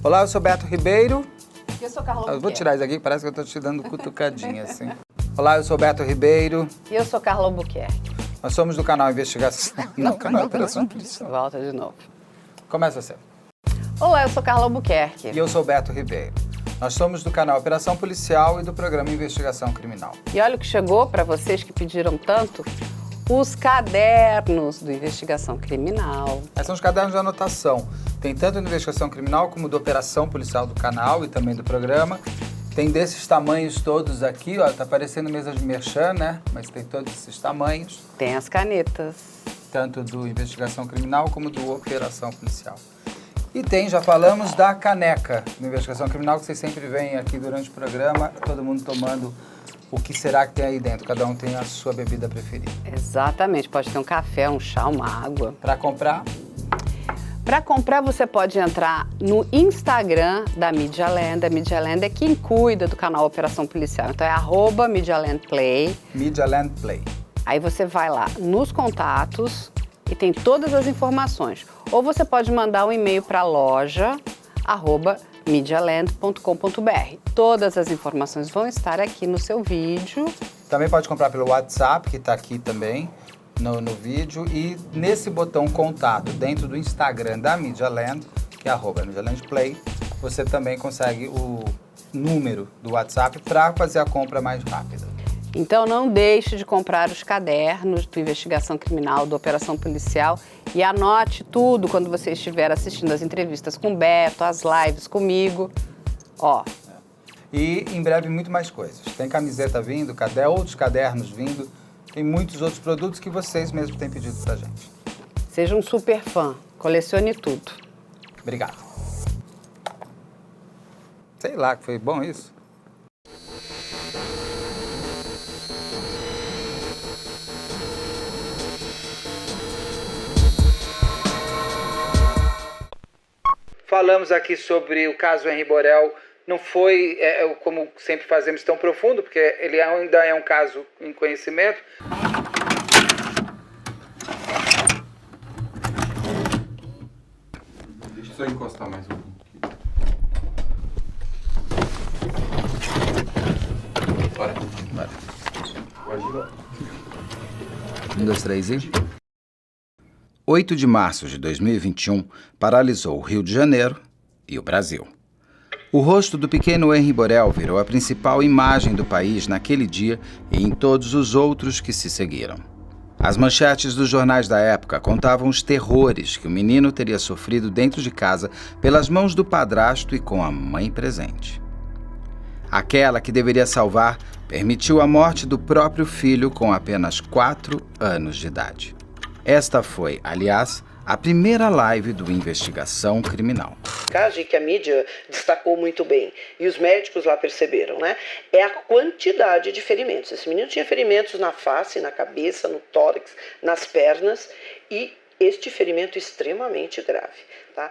Olá, eu sou Beto Ribeiro. E eu sou Carla Albuquerque. Eu vou tirar isso aqui, parece que eu estou te dando cutucadinha assim. Olá, eu sou Beto Ribeiro. E eu sou Carla Albuquerque. Nós somos do canal Investigação. Não, canal Operação Policial. Volta de novo. Começa você. Olá, eu sou Carla Albuquerque. E eu sou Beto Ribeiro. Nós somos do canal Operação Policial e do programa Investigação Criminal. E olha o que chegou para vocês que pediram tanto. Os cadernos do Investigação Criminal. Esses são os cadernos de anotação. Tem tanto do Investigação Criminal como do Operação Policial do canal e também do programa. Tem desses tamanhos todos aqui, ó. Tá parecendo mesa de merchan, né? Mas tem todos esses tamanhos. Tem as canetas. Tanto do Investigação Criminal como do Operação Policial. E tem, já falamos, da caneca do Investigação Criminal, que vocês sempre veem aqui durante o programa, todo mundo tomando o que será que tem aí dentro. Cada um tem a sua bebida preferida. Exatamente. Pode ter um café, um chá, uma água. Para comprar? Para comprar, você pode entrar no Instagram da Media Land. A Media Land é quem cuida do canal Operação Policial. Então é @MediaLandPlay. Media Land Play. Aí você vai lá nos contatos e tem todas as informações. Ou você pode mandar um e-mail para loja@medialand.com.br. Todas as informações vão estar aqui no seu vídeo. Também pode comprar pelo WhatsApp, que está aqui também no vídeo. E nesse botão contato, dentro do Instagram da Media Land, que é @MediaLandPlay, você também consegue o número do WhatsApp para fazer a compra mais rápida. Então não deixe de comprar os cadernos do Investigação Criminal, do Operação Policial e anote tudo quando você estiver assistindo as entrevistas com o Beto, as lives comigo. Ó. E em breve muito mais coisas. Tem camiseta vindo, outros cadernos vindo, tem muitos outros produtos que vocês mesmos têm pedido pra gente. Seja um super fã, colecione tudo. Obrigado. Sei lá, que foi bom isso. Falamos aqui sobre o caso Henri Borel. Não foi, como sempre fazemos, tão profundo, porque ele ainda é um caso em conhecimento. Deixa eu só encostar mais um pouquinho. Bora. Pode ir lá. 1, 2, 3 e... 8 de março de 2021 paralisou o Rio de Janeiro e o Brasil. O rosto do pequeno Henri Borel virou a principal imagem do país naquele dia e em todos os outros que se seguiram. As manchetes dos jornais da época contavam os terrores que o menino teria sofrido dentro de casa pelas mãos do padrasto e com a mãe presente. Aquela que deveria salvar permitiu a morte do próprio filho com apenas 4 anos de idade. Esta foi, aliás, a primeira live do Investigação Criminal. Caso que a mídia destacou muito bem e os médicos lá perceberam, né? É a quantidade de ferimentos. Esse menino tinha ferimentos na face, na cabeça, no tórax, nas pernas e este ferimento extremamente grave, tá?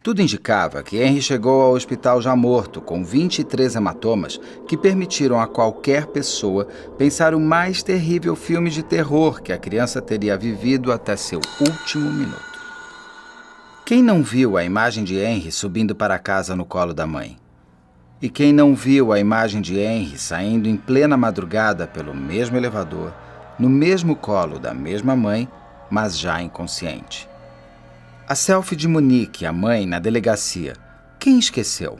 Tudo indicava que Henri chegou ao hospital já morto, com 23 hematomas que permitiram a qualquer pessoa pensar o mais terrível filme de terror que a criança teria vivido até seu último minuto. Quem não viu a imagem de Henri subindo para casa no colo da mãe? E quem não viu a imagem de Henri saindo em plena madrugada pelo mesmo elevador, no mesmo colo da mesma mãe, mas já inconsciente? A selfie de Monique, a mãe, na delegacia. Quem esqueceu?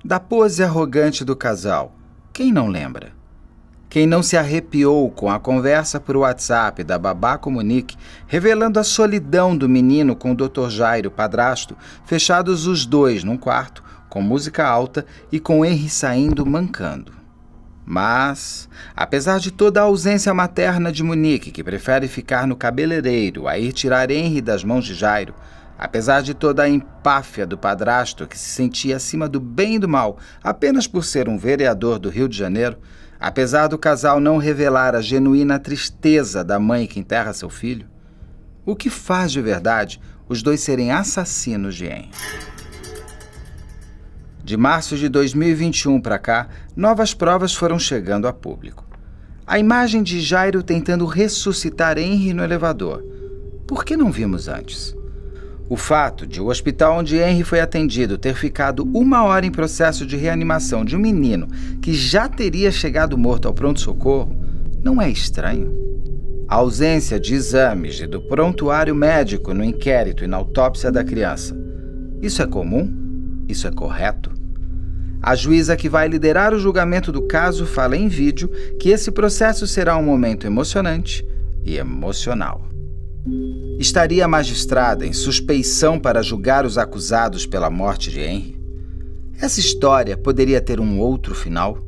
Da pose arrogante do casal. Quem não lembra? Quem não se arrepiou com a conversa por WhatsApp da babá com Monique, revelando a solidão do menino com o Dr. Jairo, padrasto, fechados os dois num quarto, com música alta e com Henri saindo mancando. Mas, apesar de toda a ausência materna de Monique, que prefere ficar no cabeleireiro a ir tirar Henri das mãos de Jairo, apesar de toda a empáfia do padrasto que se sentia acima do bem e do mal apenas por ser um vereador do Rio de Janeiro, apesar do casal não revelar a genuína tristeza da mãe que enterra seu filho, o que faz de verdade os dois serem assassinos de Henri? De março de 2021 para cá, novas provas foram chegando a público. A imagem de Jairo tentando ressuscitar Henri no elevador. Por que não vimos antes? O fato de o hospital onde Henry foi atendido ter ficado 1 hora em processo de reanimação de um menino que já teria chegado morto ao pronto-socorro não é estranho? A ausência de exames e do prontuário médico no inquérito e na autópsia da criança. Isso é comum? Isso é correto? A juíza que vai liderar o julgamento do caso fala em vídeo que esse processo será um momento emocionante e emocional. Estaria a magistrada em suspeição para julgar os acusados pela morte de Henry? Essa história poderia ter um outro final?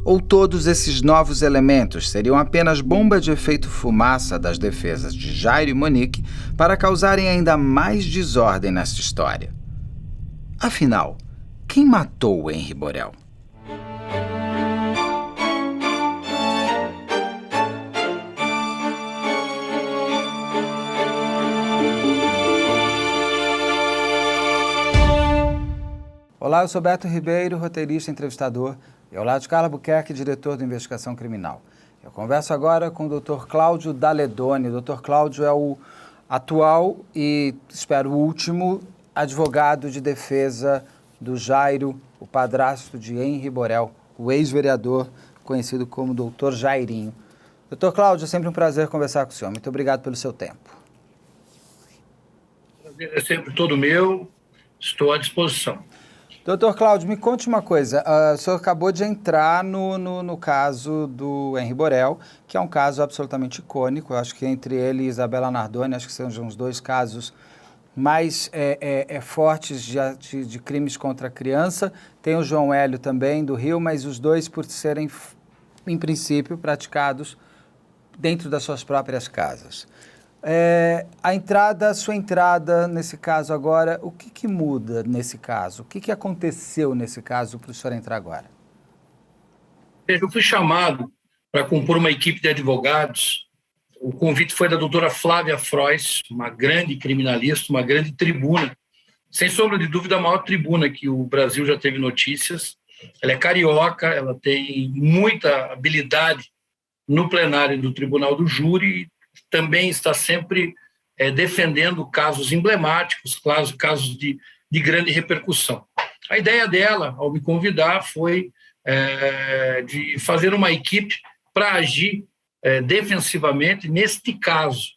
Ou todos esses novos elementos seriam apenas bomba de efeito fumaça das defesas de Jairo e Monique para causarem ainda mais desordem nesta história? Afinal, quem matou Henry Borel? Olá, eu sou Beto Ribeiro, roteirista e entrevistador, e ao lado de Carla Buquerque, diretor de Investigação Criminal. Eu converso agora com o Dr. Cláudio Daledoni. O Dr. Cláudio é o atual e, espero, o último advogado de defesa do Jairo, o padrasto de Henry Borel, o ex-vereador conhecido como Dr. Jairinho. Dr. Cláudio, é sempre um prazer conversar com o senhor. Muito obrigado pelo seu tempo. O prazer é sempre todo meu. Estou à disposição. Doutor Cláudio, me conte uma coisa. O senhor acabou de entrar no caso do Henry Borel, que é um caso absolutamente icônico. Eu acho que entre ele e Isabela Nardoni, acho que são os dois casos mais fortes de crimes contra a criança. Tem o João Hélio também, do Rio, mas os dois por serem, em princípio, praticados dentro das suas próprias casas. A sua entrada nesse caso agora, o que muda nesse caso? O que aconteceu nesse caso para o senhor entrar agora? Eu fui chamado para compor uma equipe de advogados. O convite foi da doutora Flávia Frois, uma grande criminalista, uma grande tribuna, sem sombra de dúvida a maior tribuna que o Brasil já teve notícias. Ela é carioca, ela tem muita habilidade no plenário do Tribunal do Júri, também está sempre defendendo casos emblemáticos, casos de grande repercussão. A ideia dela, ao me convidar, foi de fazer uma equipe para agir defensivamente neste caso,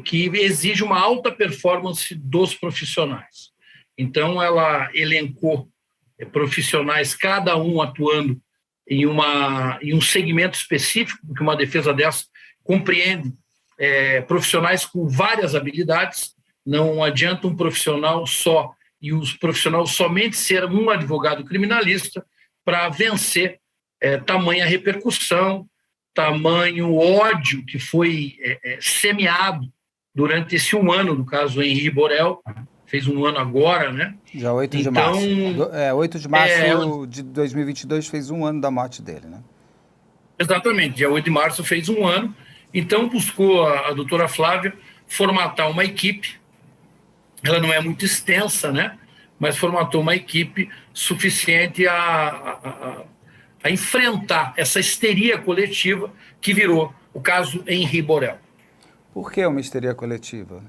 que exige uma alta performance dos profissionais. Então, ela elencou profissionais, cada um atuando em um segmento específico, porque uma defesa dessa compreende profissionais com várias habilidades. Não adianta um profissional só e os profissionais somente ser um advogado criminalista para vencer tamanha repercussão, tamanho ódio que foi semeado durante esse 1 ano do caso Henry Borel. Fez 1 ano agora, né? Dia 8 de março. 8 de março de 2022 fez 1 ano da morte dele, né? Exatamente, dia 8 de março fez 1 ano. Então, buscou a doutora Flávia formatar uma equipe. Ela não é muito extensa, né? Mas formatou uma equipe suficiente a enfrentar essa histeria coletiva que virou o caso Henry Borel. Por que uma histeria coletiva?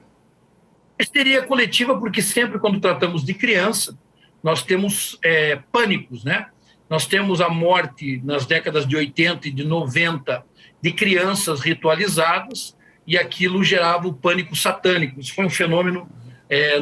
Histeria coletiva porque sempre quando tratamos de criança, nós temos pânicos, né? Nós temos a morte nas décadas de 80 e de 90 de crianças ritualizadas, e aquilo gerava o pânico satânico. Isso foi um fenômeno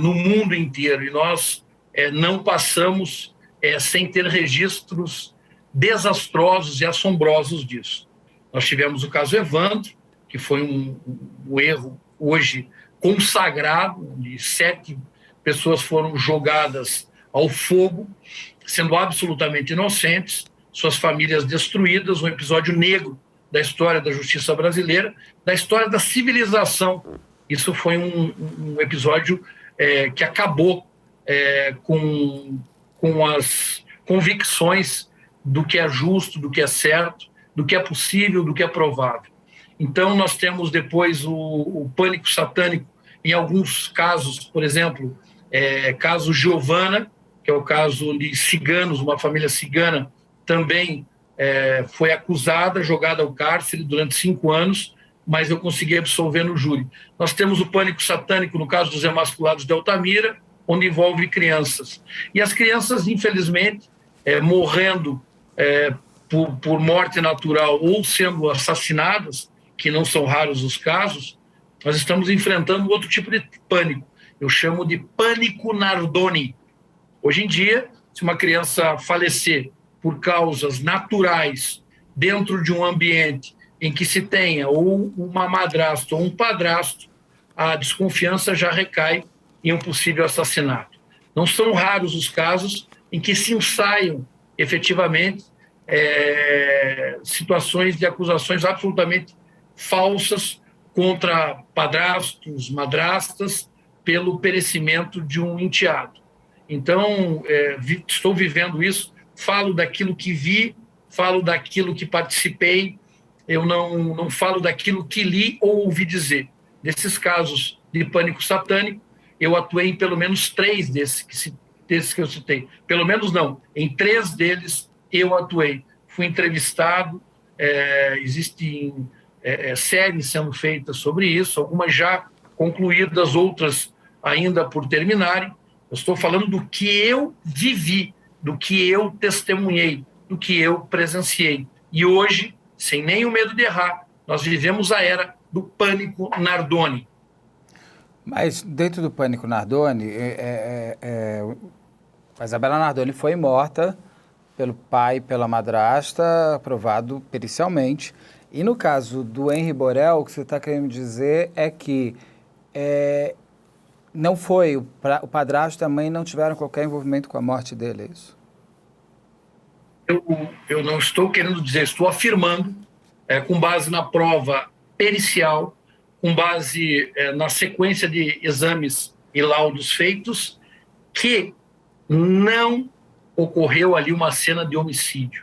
no mundo inteiro, e nós não passamos sem ter registros desastrosos e assombrosos disso. Nós tivemos o caso Evandro, que foi um erro hoje consagrado, onde 7 pessoas foram jogadas ao fogo, sendo absolutamente inocentes, suas famílias destruídas, um episódio negro da história da justiça brasileira, da história da civilização. Isso foi um episódio que acabou com as convicções do que é justo, do que é certo, do que é possível, do que é provável. Então, nós temos depois o pânico satânico em alguns casos, por exemplo, caso Giovana, que é o caso de ciganos, uma família cigana também foi acusada, jogada ao cárcere durante 5 anos, mas eu consegui absolver no júri. Nós temos o pânico satânico, no caso dos emasculados de Altamira, onde envolve crianças. E as crianças, infelizmente, morrendo por morte natural ou sendo assassinadas, que não são raros os casos, nós estamos enfrentando outro tipo de pânico. Eu chamo de pânico Nardoni. Hoje em dia, se uma criança falecer por causas naturais dentro de um ambiente em que se tenha ou uma madrasta ou um padrasto, a desconfiança já recai em um possível assassinato. Não são raros os casos em que se ensaiam efetivamente situações de acusações absolutamente falsas contra padrastos, madrastas, pelo perecimento de um enteado. Então, estou vivendo isso, falo daquilo que vi, falo daquilo que participei, eu não falo daquilo que li ou ouvi dizer. Desses casos de pânico satânico, eu atuei em pelo menos 3 desses que eu citei. Pelo menos não, em 3 deles eu atuei. Fui entrevistado, existem séries sendo feitas sobre isso, algumas já concluídas, outras ainda por terminarem. Eu estou falando do que eu vivi, do que eu testemunhei, do que eu presenciei. E hoje, sem nenhum medo de errar, nós vivemos a era do pânico Nardoni. Mas dentro do pânico Nardoni, a Isabela Nardoni foi morta pelo pai e pela madrasta, provado pericialmente. E no caso do Henri Borel, o que você está querendo dizer é que não foi, o padrasto e a mãe não tiveram qualquer envolvimento com a morte dele, é isso? Eu não estou querendo dizer, estou afirmando, com base na prova pericial, com base na sequência de exames e laudos feitos, que não ocorreu ali uma cena de homicídio.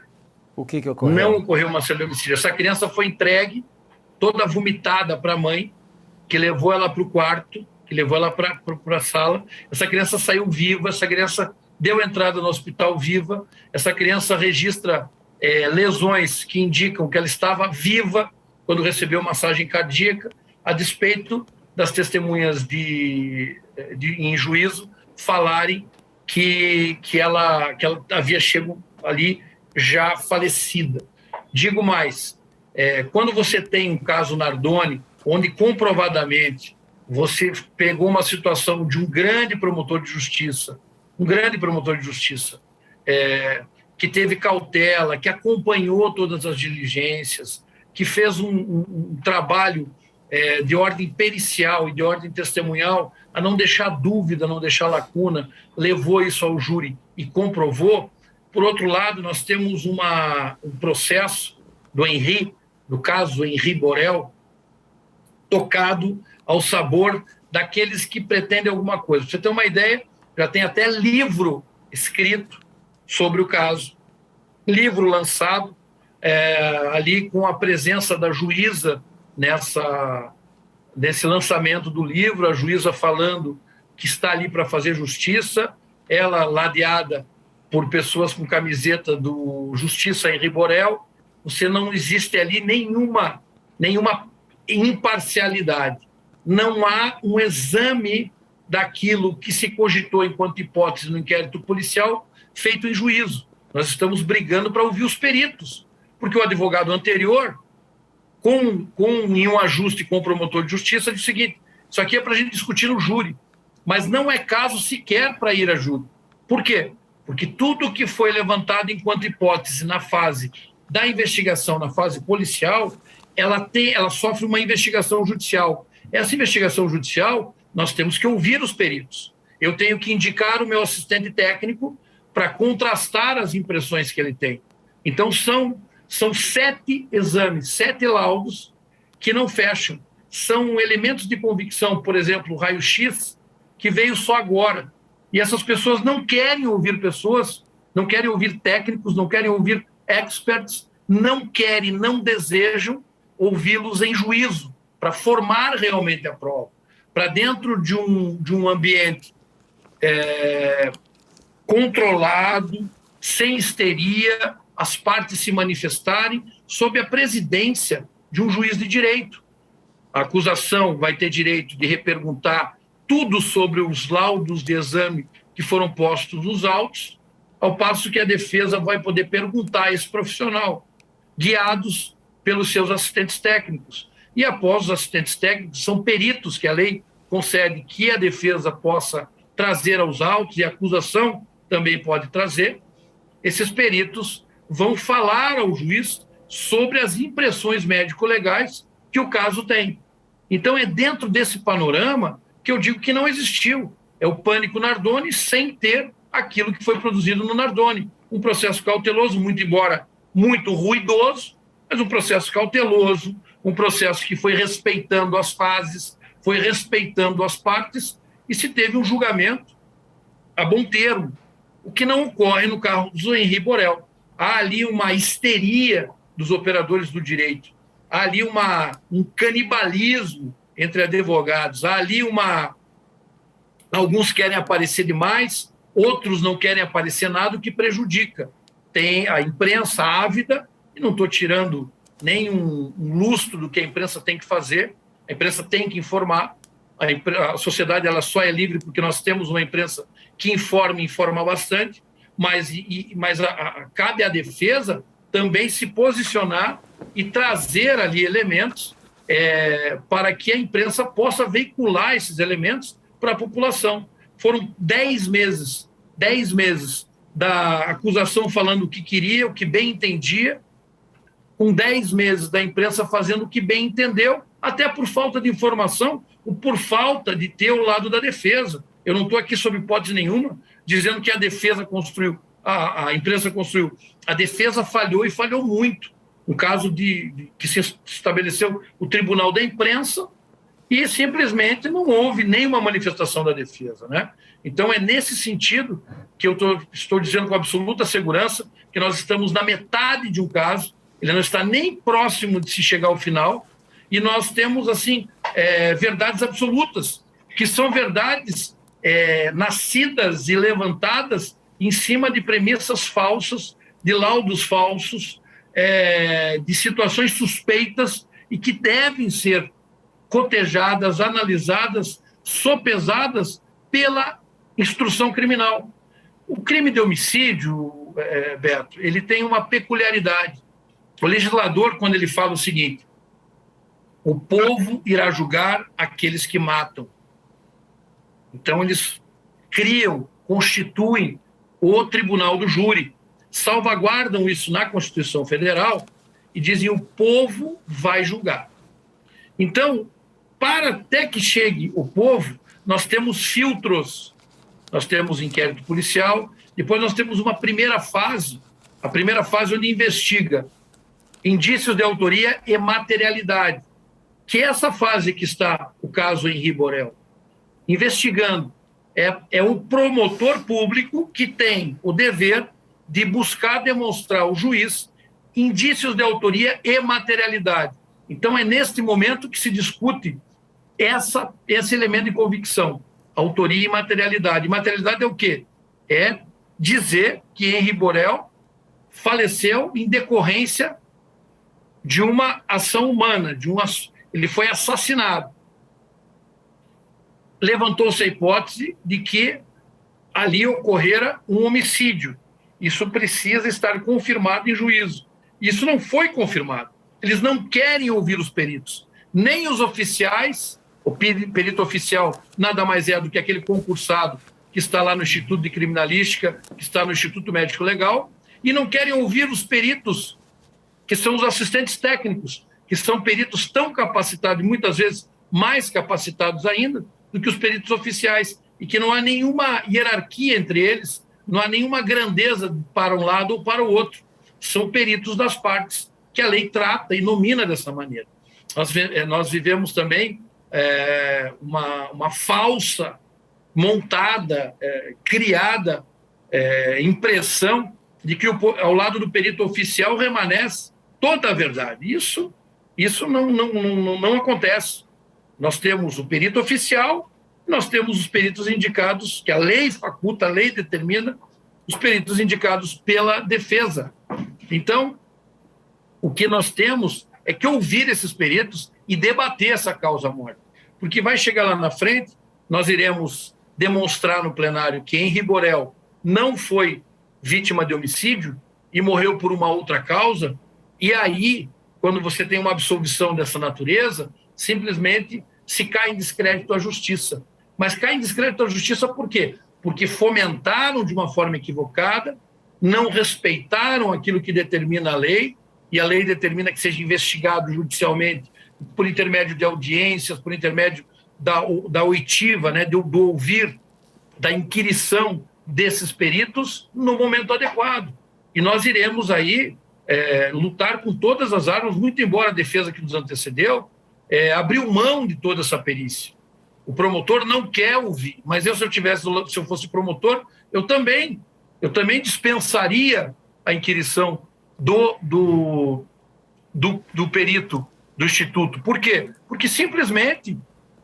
O que ocorreu? Não ocorreu uma cena de homicídio. Essa criança foi entregue, toda vomitada para a mãe, que levou ela para o quarto, que levou ela para a sala. Essa criança saiu viva, essa criança deu entrada no hospital viva, essa criança registra lesões que indicam que ela estava viva quando recebeu massagem cardíaca, a despeito das testemunhas em juízo falarem que ela havia chego ali já falecida. Digo mais, quando você tem um caso Nardoni, onde comprovadamente você pegou uma situação de um grande promotor de justiça, que teve cautela, que acompanhou todas as diligências, que fez um trabalho de ordem pericial e de ordem testemunhal, a não deixar dúvida, a não deixar lacuna, levou isso ao júri e comprovou. Por outro lado, nós temos um processo do Henri, no caso do Henri Borel, tocado ao sabor daqueles que pretendem alguma coisa. Pra você ter uma ideia, já tem até livro escrito sobre o caso, livro lançado ali com a presença da juíza nesse lançamento do livro, a juíza falando que está ali para fazer justiça, ela ladeada por pessoas com camiseta do Justiça Henri Borel. Você não existe ali nenhuma imparcialidade. Não há um exame daquilo que se cogitou enquanto hipótese no inquérito policial feito em juízo. Nós estamos brigando para ouvir os peritos, porque o advogado anterior, em um ajuste com o promotor de justiça, disse o seguinte: isso aqui é para a gente discutir no júri, mas não é caso sequer para ir a júri. Por quê? Porque tudo que foi levantado enquanto hipótese na fase da investigação, na fase policial, ela sofre uma investigação judicial. Essa investigação judicial, nós temos que ouvir os peritos. Eu tenho que indicar o meu assistente técnico para contrastar as impressões que ele tem. Então, são 7 exames, 7 laudos que não fecham. São elementos de convicção, por exemplo, o raio-x, que veio só agora. E essas pessoas não querem ouvir pessoas, não querem ouvir técnicos, não querem ouvir experts, não querem, não desejam ouvi-los em juízo, para formar realmente a prova. Para dentro de um ambiente controlado, sem histeria, as partes se manifestarem sob a presidência de um juiz de direito. A acusação vai ter direito de reperguntar tudo sobre os laudos de exame que foram postos nos autos, ao passo que a defesa vai poder perguntar a esse profissional, guiados pelos seus assistentes técnicos. E após os assistentes técnicos, são peritos que a lei concede que a defesa possa trazer aos autos, e a acusação também pode trazer. Esses peritos vão falar ao juiz sobre as impressões médico-legais que o caso tem. Então, é dentro desse panorama que eu digo que não existiu. É o pânico Nardoni sem ter aquilo que foi produzido no Nardoni. Um processo cauteloso, muito embora muito ruidoso, mas um processo cauteloso, um processo que foi respeitando as fases, foi respeitando as partes, e se teve um julgamento a bom termo, o que não ocorre no caso Henri Borel. Há ali uma histeria dos operadores do direito, há ali um canibalismo entre advogados, há ali alguns querem aparecer demais, outros não querem aparecer nada, o que prejudica. Tem a imprensa ávida, e não estou tirando nem um lustro do que a imprensa tem que fazer, a imprensa tem que informar, a sociedade ela só é livre porque nós temos uma imprensa que informa bastante, mas cabe à defesa também se posicionar e trazer ali elementos para que a imprensa possa veicular esses elementos para a população. Foram 10 meses da acusação falando o que queria, o que bem entendia, com 10 meses da imprensa fazendo o que bem entendeu, até por falta de informação, ou por falta de ter o lado da defesa. Eu não estou aqui, sob hipótese nenhuma, dizendo que a defesa construiu, a imprensa construiu. A defesa falhou, e falhou muito. No caso que se estabeleceu o Tribunal da Imprensa, e simplesmente não houve nenhuma manifestação da defesa, né? Então, é nesse sentido que eu estou dizendo com absoluta segurança que nós estamos na metade de um caso, ele não está nem próximo de se chegar ao final, e nós temos, assim, verdades absolutas, que são verdades nascidas e levantadas em cima de premissas falsas, de laudos falsos, de situações suspeitas, e que devem ser cotejadas, analisadas, sopesadas pela instrução criminal. O crime de homicídio, Beto, ele tem uma peculiaridade. O legislador, quando ele fala o seguinte: o povo irá julgar aqueles que matam. Então, eles constituem o tribunal do júri, salvaguardam isso na Constituição Federal e dizem: o povo vai julgar. Então, para até que chegue o povo, nós temos filtros. Nós temos inquérito policial, depois nós temos uma primeira fase, a primeira fase onde investiga indícios de autoria e materialidade, que é essa fase que está o caso Henri Borel. Investigando, é o promotor público que tem o dever de buscar demonstrar ao juiz indícios de autoria e materialidade. Então, é neste momento que se discute esse elemento de convicção, autoria e materialidade. Materialidade é o quê? É dizer que Henri Borel faleceu em decorrência de uma ação humana, ele foi assassinado. Levantou-se a hipótese de que ali ocorrera um homicídio. Isso precisa estar confirmado em juízo. Isso não foi confirmado. Eles não querem ouvir os peritos, nem os oficiais. O perito oficial nada mais é do que aquele concursado que está lá no Instituto de Criminalística, que está no Instituto Médico Legal, e não querem ouvir os peritos, que são os assistentes técnicos, que são peritos tão capacitados, muitas vezes mais capacitados ainda, do que os peritos oficiais, e que não há nenhuma hierarquia entre eles, não há nenhuma grandeza para um lado ou para o outro. São peritos das partes que a lei trata e nomina dessa maneira. Nós vivemos também uma falsa, montada, criada impressão de que ao lado do perito oficial remanesce toda a verdade. Isso não acontece. Nós temos o perito oficial, nós temos os peritos indicados, que a lei faculta, a lei determina, os peritos indicados pela defesa. Então, o que nós temos é que ouvir esses peritos e debater essa causa-morte. Porque vai chegar lá na frente, nós iremos demonstrar no plenário que Henri Borel não foi vítima de homicídio e morreu por uma outra causa, e aí, quando você tem uma absolvição dessa natureza, simplesmente se cai em descrédito à justiça. Mas cai em descrédito à justiça por quê? Porque fomentaram de uma forma equivocada, não respeitaram aquilo que determina a lei, e a lei determina que seja investigado judicialmente por intermédio de audiências, por intermédio da oitiva, né, do ouvir, da inquirição desses peritos no momento adequado. E nós iremos aí lutar com todas as armas, muito embora a defesa que nos antecedeu abriu mão de toda essa perícia. O promotor não quer ouvir, mas se eu fosse promotor, eu também dispensaria a inquirição do perito do Instituto. Por quê? Porque simplesmente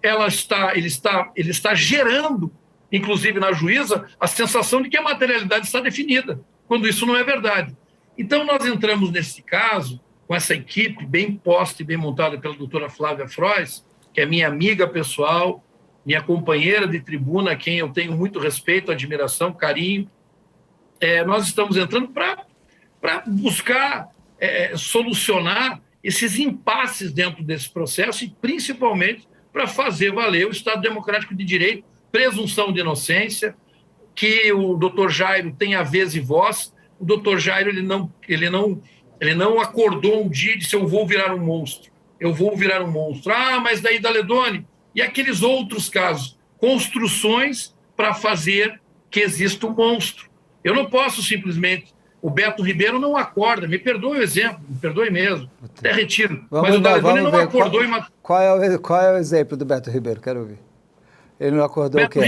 ele está gerando, inclusive na juíza, a sensação de que a materialidade está definida, quando isso não é verdade. Então, nós entramos nesse caso com essa equipe bem posta e bem montada pela doutora Flávia Frois, que é minha amiga pessoal, minha companheira de tribuna, a quem eu tenho muito respeito, admiração, carinho. Nós estamos entrando para buscar solucionar esses impasses dentro desse processo e, principalmente, para fazer valer o Estado Democrático de Direito, presunção de inocência, que o doutor Jairo tem a vez e voz. O doutor Jairo ele não acordou um dia e disse: eu vou virar um monstro, eu vou virar um monstro. Ah, mas daí Daledoni, e aqueles outros casos, construções para fazer que exista um monstro. Eu não posso simplesmente... O Beto Ribeiro não acorda, me perdoe o exemplo, me perdoe mesmo, até retiro. Mas o Daledoni não acordou e matou. Qual é o exemplo do Beto Ribeiro? Quero ouvir. Ele não acordou o quê?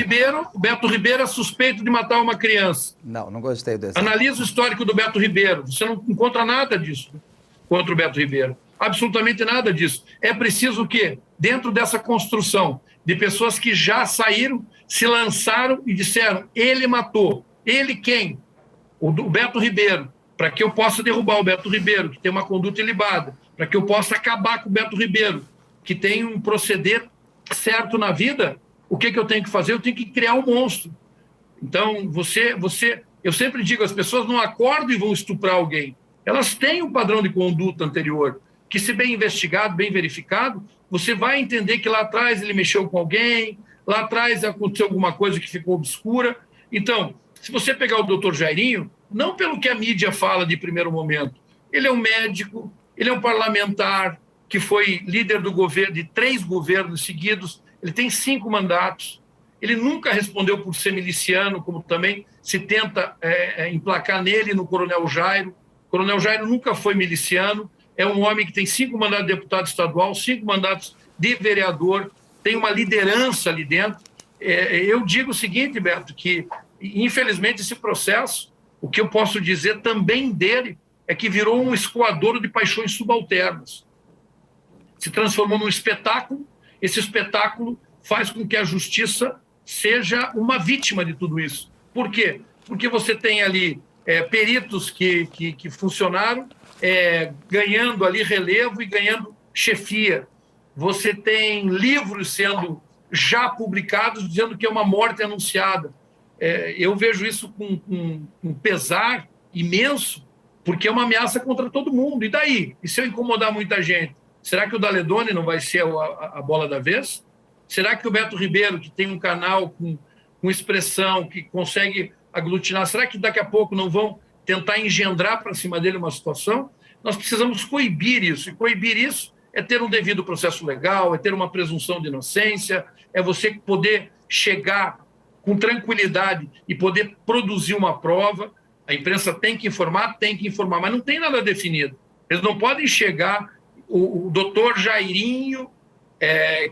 O Beto Ribeiro é suspeito de matar uma criança. Não gostei do exemplo. Analisa o histórico do Beto Ribeiro. Você não encontra nada disso contra o Beto Ribeiro. Absolutamente nada disso. É preciso o quê? Dentro dessa construção de pessoas que já saíram, se lançaram e disseram: ele matou. Ele quem? O Beto Ribeiro. Para que eu possa derrubar o Beto Ribeiro, que tem uma conduta ilibada, para que eu possa acabar com o Beto Ribeiro, que tem um proceder certo na vida, o que eu tenho que fazer? Eu tenho que criar um monstro. Então, eu sempre digo, as pessoas não acordam e vão estuprar alguém. Elas têm um padrão de conduta anterior, que, se bem investigado, bem verificado, você vai entender que lá atrás ele mexeu com alguém, lá atrás aconteceu alguma coisa que ficou obscura. Então, se você pegar o doutor Jairinho, não pelo que a mídia fala de primeiro momento, ele é um médico, ele é um parlamentar que foi líder do governo, de 3 governos seguidos, ele tem 5 mandatos, ele nunca respondeu por ser miliciano, como também se tenta emplacar nele e no Coronel Jairo. O Coronel Jairo nunca foi miliciano, é um homem que tem 5 mandatos de deputado estadual, 5 mandatos de vereador, tem uma liderança ali dentro. Eu digo o seguinte, Beto, que infelizmente esse processo, o que eu posso dizer também dele é que virou um escoadouro de paixões subalternas. Se transformou num espetáculo. Esse espetáculo faz com que a justiça seja uma vítima de tudo isso. Por quê? Porque você tem ali peritos que funcionaram ganhando ali relevo e ganhando chefia. Você tem livros sendo já publicados dizendo que é uma morte anunciada. Eu vejo isso com um pesar imenso, porque é uma ameaça contra todo mundo. E daí? E se eu incomodar muita gente? Será que o Daledoni não vai ser a bola da vez? Será que o Beto Ribeiro, que tem um canal com expressão, que consegue aglutinar, será que daqui a pouco não vão tentar engendrar para cima dele uma situação? Nós precisamos coibir isso. E coibir isso é ter um devido processo legal, é ter uma presunção de inocência, é você poder chegar com tranquilidade e poder produzir uma prova. A imprensa tem que informar, mas não tem nada definido. Eles não podem chegar... O doutor Jairinho,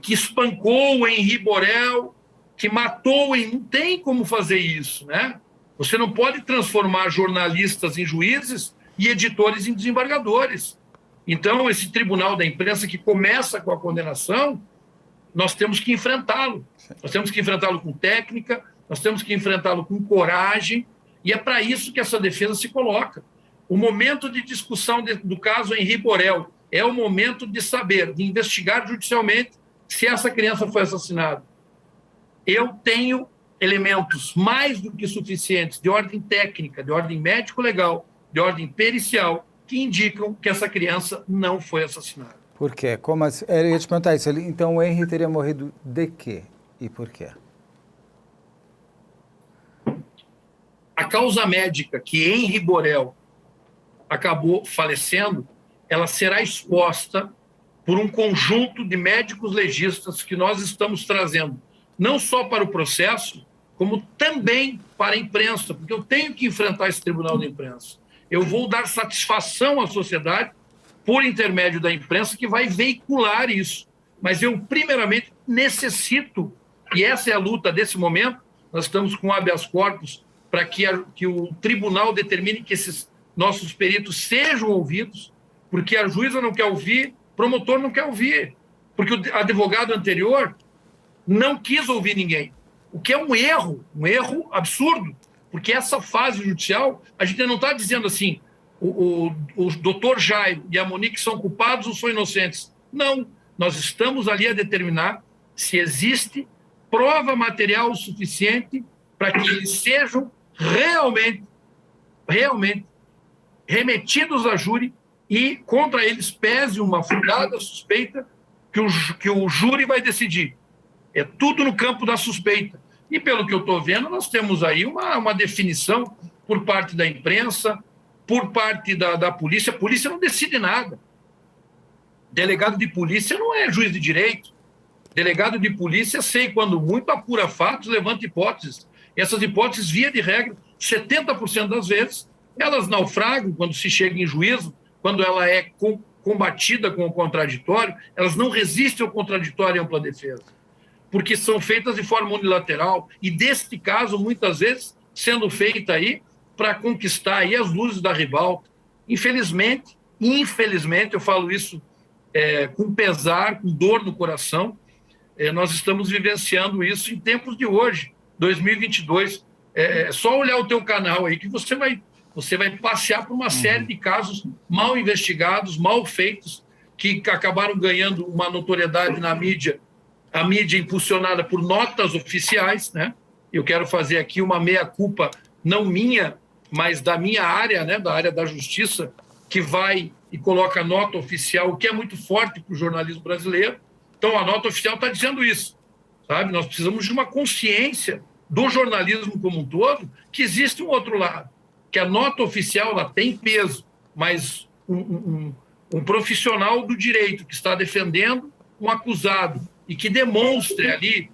que espancou o Henri Borel, que matou... Não tem como fazer isso, né? Você não pode transformar jornalistas em juízes e editores em desembargadores. Então, esse tribunal da imprensa que começa com a condenação, nós temos que enfrentá-lo. Nós temos que enfrentá-lo com técnica, nós temos que enfrentá-lo com coragem, e é para isso que essa defesa se coloca. O momento de discussão do caso Henri Borel, é o momento de saber, de investigar judicialmente se essa criança foi assassinada. Eu tenho elementos mais do que suficientes de ordem técnica, de ordem médico-legal, de ordem pericial, que indicam que essa criança não foi assassinada. Por quê? Como assim? Eu ia te perguntar isso. Então o Henry teria morrido de quê e por quê? A causa médica que Henry Borel acabou falecendo, ela será exposta por um conjunto de médicos legistas que nós estamos trazendo, não só para o processo, como também para a imprensa, porque eu tenho que enfrentar esse tribunal de imprensa. Eu vou dar satisfação à sociedade por intermédio da imprensa que vai veicular isso. Mas eu, primeiramente, necessito, e essa é a luta desse momento, nós estamos com habeas corpus para que o tribunal determine que esses nossos peritos sejam ouvidos, porque a juíza não quer ouvir, o promotor não quer ouvir, porque o advogado anterior não quis ouvir ninguém, o que é um erro absurdo, porque essa fase judicial, a gente não está dizendo assim, o doutor Jairo e a Monique são culpados ou são inocentes. Não, nós estamos ali a determinar se existe prova material suficiente para que eles sejam realmente remetidos a júri e contra eles pese uma fundada suspeita que o júri vai decidir. É tudo no campo da suspeita. E pelo que eu estou vendo, nós temos aí uma definição por parte da imprensa, por parte da polícia. A polícia não decide nada. Delegado de polícia não é juiz de direito. Delegado de polícia, sei quando muito, apura fatos, levanta hipóteses. Essas hipóteses, via de regra, 70% das vezes, elas naufragam quando se chega em juízo, quando ela é combatida com o contraditório, elas não resistem ao contraditório e ampla defesa, porque são feitas de forma unilateral e, deste caso, muitas vezes, sendo feita aí para conquistar aí as luzes da ribalta. Infelizmente, eu falo isso com pesar, com dor no coração, nós estamos vivenciando isso em tempos de hoje, 2022. É só olhar o teu canal aí que você vai passear por uma série de casos mal investigados, mal feitos, que acabaram ganhando uma notoriedade na mídia, a mídia impulsionada por notas oficiais, né? Eu quero fazer aqui uma meia-culpa, não minha, mas da minha área, né? Da área da justiça, que vai e coloca nota oficial, o que é muito forte para o jornalismo brasileiro. Então, a nota oficial está dizendo isso, sabe? Nós precisamos de uma consciência do jornalismo como um todo, que existe um outro lado, que a nota oficial ela tem peso, mas um profissional do direito que está defendendo um acusado e que demonstre ali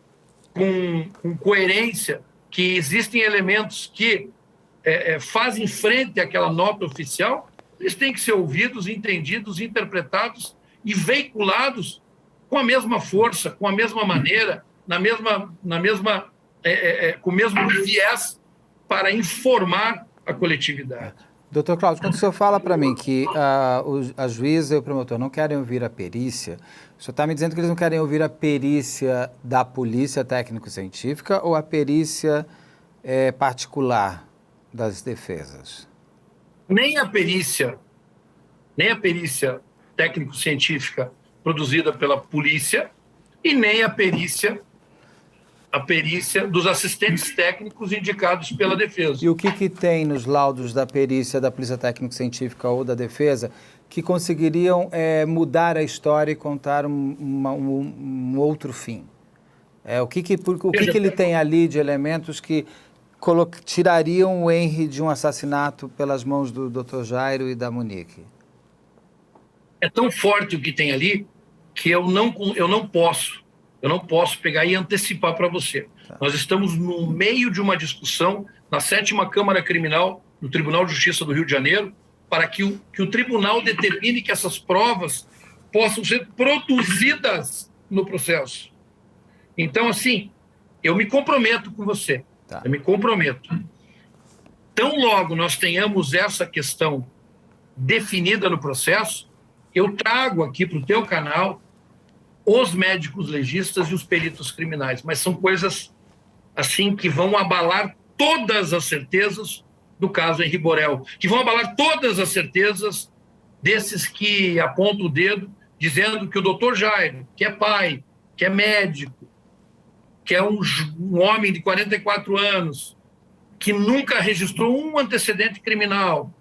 com coerência que existem elementos que fazem frente àquela nota oficial, eles têm que ser ouvidos, entendidos, interpretados e veiculados com a mesma força, com a mesma maneira, com o mesmo viés para informar a coletividade. Doutor Cláudio, quando o senhor fala para mim que a juíza e o promotor não querem ouvir a perícia, o senhor está me dizendo que eles não querem ouvir a perícia da polícia técnico-científica ou a perícia particular das defesas? Nem a perícia técnico-científica produzida pela polícia e nem a perícia dos assistentes técnicos indicados pela defesa. E o que tem nos laudos da perícia da polícia técnico-científica ou da defesa que conseguiriam mudar a história e contar um outro fim? O que ele tem ali de elementos que tirariam o Henry de um assassinato pelas mãos do Dr. Jairo e da Monique? É tão forte o que tem ali que eu não posso pegar e antecipar para você. Tá. Nós estamos no meio de uma discussão na 7ª Câmara Criminal, no Tribunal de Justiça do Rio de Janeiro, para que o tribunal determine que essas provas possam ser produzidas no processo. Então, assim, eu me comprometo com você. Tá. Eu me comprometo. Tão logo nós tenhamos essa questão definida no processo, eu trago aqui para o teu canal os médicos legistas e os peritos criminais, mas são coisas assim que vão abalar todas as certezas do caso Henry Borel, que vão abalar todas as certezas desses que apontam o dedo, dizendo que o doutor Jairo, que é pai, que é médico, que é um homem de 44 anos, que nunca registrou um antecedente criminal,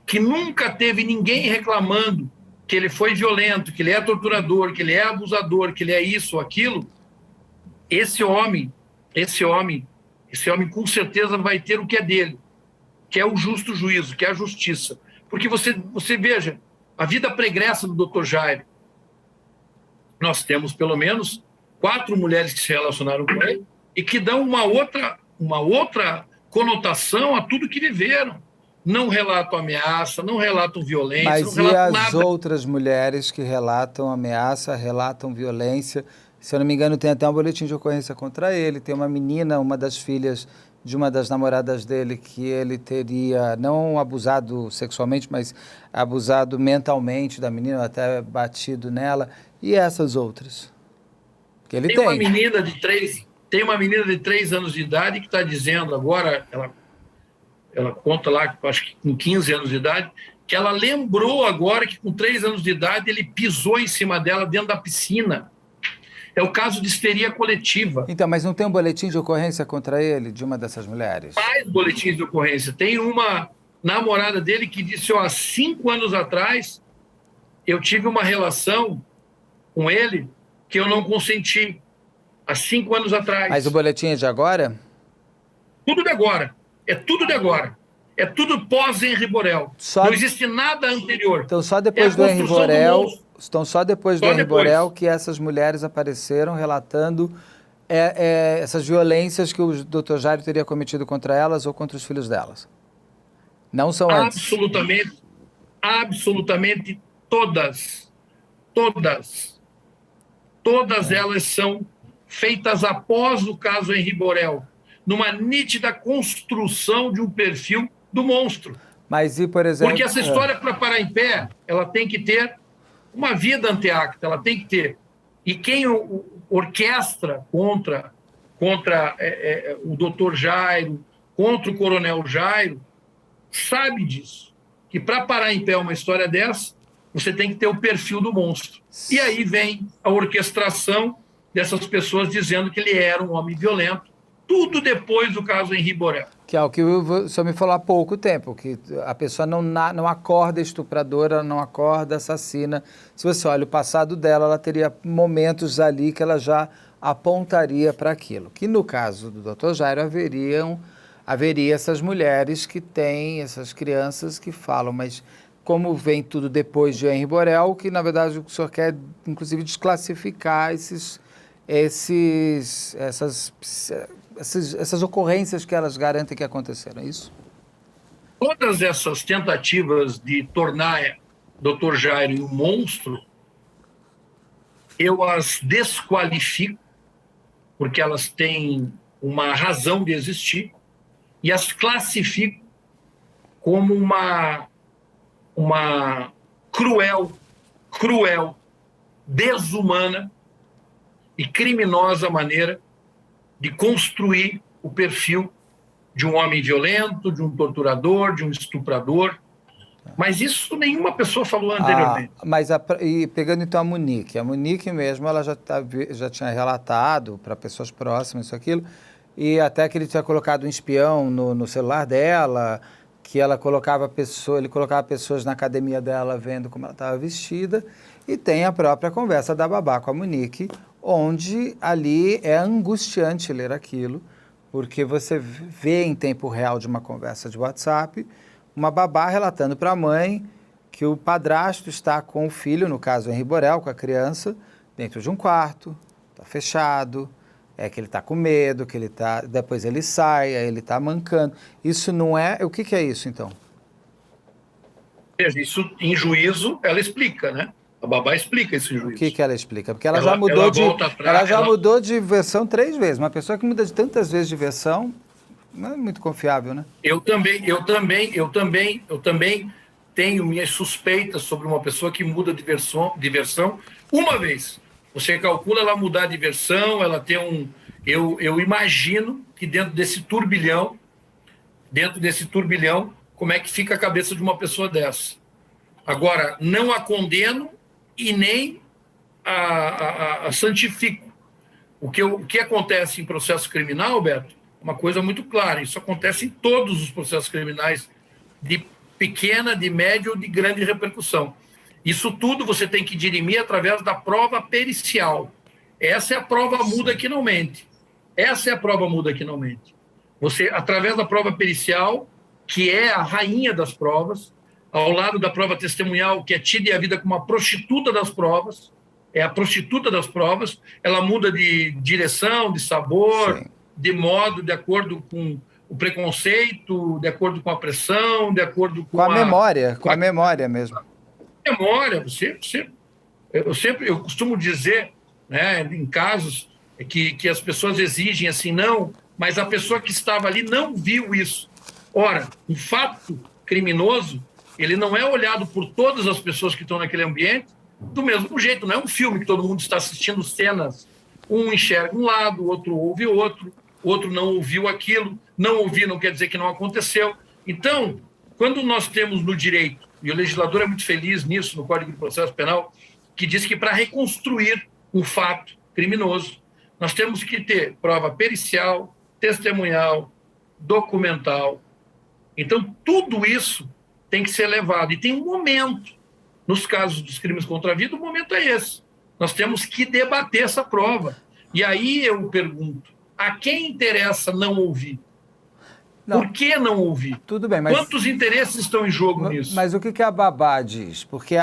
que nunca teve ninguém reclamando que ele foi violento, que ele é torturador, que ele é abusador, que ele é isso ou aquilo, esse homem com certeza vai ter o que é dele, que é o justo juízo, que é a justiça. Porque você veja, a vida pregressa do Dr. Jairo, nós temos pelo menos 4 mulheres que se relacionaram com ele e que dão uma outra conotação a tudo que viveram. Não relatam ameaça, não relatam violência, Mas não e relatam as nada. outras mulheres que relatam ameaça, relatam violência? Se eu não me engano, tem até um boletim de ocorrência contra ele. Tem uma menina, uma das filhas de uma das namoradas dele, que ele teria não abusado sexualmente, mas abusado mentalmente da menina, até batido nela. E essas outras? Que ele Tem uma tem. menina de 3 anos de idade que está dizendo agora, ela conta lá, acho que com 15 anos de idade, que ela lembrou agora que com 3 anos de idade ele pisou em cima dela dentro da piscina. É o caso de histeria coletiva. Então, mas não tem um boletim de ocorrência contra ele, de uma dessas mulheres? Mais boletins de ocorrência. Tem uma namorada dele que disse, há 5 anos atrás, eu tive uma relação com ele que eu não consenti. Há 5 anos atrás. Mas o boletim é de agora? Tudo de agora. É tudo de agora. É tudo pós-Henri Borel. Só- Não existe nada anterior. Então, só depois É a do Henri construção do Borel, monstro. então, só depois do Só Henri depois. Borel que essas mulheres apareceram relatando essas violências que o Dr. Jairo teria cometido contra elas ou contra os filhos delas. Não são antes. Absolutamente todas. Todas elas são feitas após o caso Henri Borel, numa nítida construção de um perfil do monstro. Mas e, por exemplo... Porque essa história, para parar em pé, ela tem que ter uma vida anteacta, ela tem que ter. E quem orquestra contra o doutor Jairo, contra o coronel Jairo, sabe disso. Que para parar em pé uma história dessa, você tem que ter o perfil do monstro. E aí vem a orquestração dessas pessoas dizendo que ele era um homem violento, tudo depois do caso Henri Borel. Que é o que o senhor me falou há pouco tempo, que a pessoa não acorda estupradora, não acorda assassina. Se você olha o passado dela, ela teria momentos ali que ela já apontaria para aquilo. Que no caso do Dr. Jairo haveria essas mulheres que têm, essas crianças que falam, mas como vem tudo depois de Henri Borel, que na verdade o senhor quer inclusive desclassificar essas ocorrências que elas garantem que aconteceram, é isso? Todas essas tentativas de tornar Dr. Jairo um monstro, eu as desqualifico, porque elas têm uma razão de existir, e as classifico como uma cruel, desumana e criminosa maneira de construir o perfil de um homem violento, de um torturador, de um estuprador. Mas isso nenhuma pessoa falou anteriormente. E pegando então a Monique mesmo, ela já tinha relatado para pessoas próximas isso, aquilo, e até que ele tinha colocado um espião no celular dela, que ele colocava pessoas na academia dela vendo como ela estava vestida, e tem a própria conversa da babá com a Monique, onde ali é angustiante ler aquilo, porque você vê em tempo real de uma conversa de WhatsApp, uma babá relatando para a mãe que o padrasto está com o filho, no caso Henri Borel, com a criança, dentro de um quarto, está fechado, que ele está com medo, depois ele sai, aí ele está mancando. Isso não é... O que é isso, então? Veja, isso em juízo ela explica, né? A babá explica esse juízo. O que ela explica? Porque ela já mudou de versão 3 vezes. Uma pessoa que muda de tantas vezes de versão não é muito confiável, né? Eu também tenho minhas suspeitas sobre uma pessoa que muda de versão uma vez. Você calcula ela mudar de versão, ela tem eu imagino que dentro desse turbilhão, como é que fica a cabeça de uma pessoa dessa? Agora, não a condeno e nem a santifico. O que acontece em processo criminal, Beto, é uma coisa muito clara. Isso acontece em todos os processos criminais de pequena, de média ou de grande repercussão. Isso tudo você tem que dirimir através da prova pericial. Essa é a prova muda que não mente. Essa é a prova muda que não mente. Você, através da prova pericial, que é a rainha das provas, ao lado da prova testemunhal, que é tida e a vida como uma prostituta das provas, é a prostituta das provas, ela muda de direção, de sabor, sim, de modo, de acordo com o preconceito, de acordo com a pressão, de acordo com a memória, com a memória mesmo. Memória, eu costumo dizer, né, em casos que as pessoas exigem assim, não, mas a pessoa que estava ali não viu isso. Ora, um fato criminoso, ele não é olhado por todas as pessoas que estão naquele ambiente do mesmo jeito. Não é um filme que todo mundo está assistindo cenas. Um enxerga um lado, o outro ouve outro, o outro não ouviu aquilo. Não ouvir não quer dizer que não aconteceu. Então, quando nós temos no direito, e o legislador é muito feliz nisso, no Código de Processo Penal, que diz que para reconstruir um fato criminoso, nós temos que ter prova pericial, testemunhal, documental. Então, tudo isso tem que ser levado. E tem um momento. Nos casos dos crimes contra a vida, o momento é esse. Nós temos que debater essa prova. E aí eu pergunto, a quem interessa não ouvir? Não. Por que não ouvir? Tudo bem, mas... Quantos interesses estão em jogo nisso? Mas o que a babá diz? Porque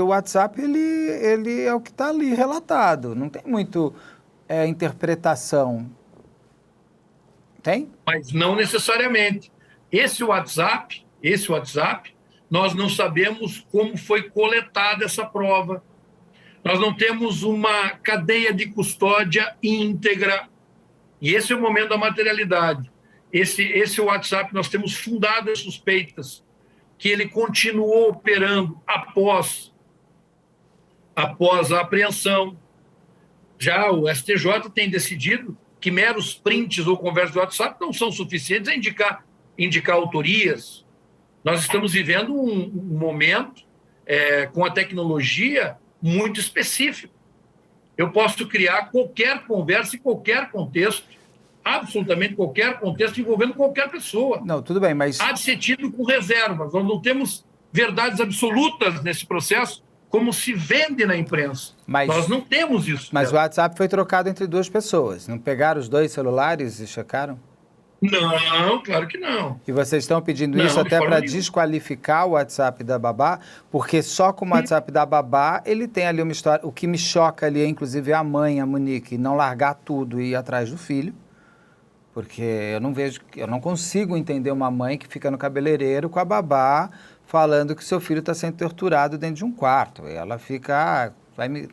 o WhatsApp ele é o que está ali relatado. Não tem muito interpretação. Tem? Mas não necessariamente. Esse WhatsApp, nós não sabemos como foi coletada essa prova. Nós não temos uma cadeia de custódia íntegra. E esse é o momento da materialidade. Esse WhatsApp, nós temos fundadas suspeitas que ele continuou operando após a apreensão. Já o STJ tem decidido que meros prints ou conversas do WhatsApp não são suficientes a indicar autorias. Nós estamos vivendo um momento com a tecnologia muito específico. Eu posso criar qualquer conversa em qualquer contexto, absolutamente qualquer contexto envolvendo qualquer pessoa. Não, tudo bem, mas... Há de ser tido com reservas. Nós não temos verdades absolutas nesse processo, como se vende na imprensa. Nós não temos isso. Mas o WhatsApp foi trocado entre duas pessoas. Não pegaram os dois celulares e checaram? Não, claro que não. E vocês estão pedindo isso até para desqualificar o WhatsApp da babá, porque só com o WhatsApp da babá ele tem ali uma história. O que me choca ali é, inclusive, a mãe, a Monique, não largar tudo e ir atrás do filho. Porque eu não consigo entender uma mãe que fica no cabeleireiro com a babá falando que seu filho está sendo torturado dentro de um quarto. E ela fica...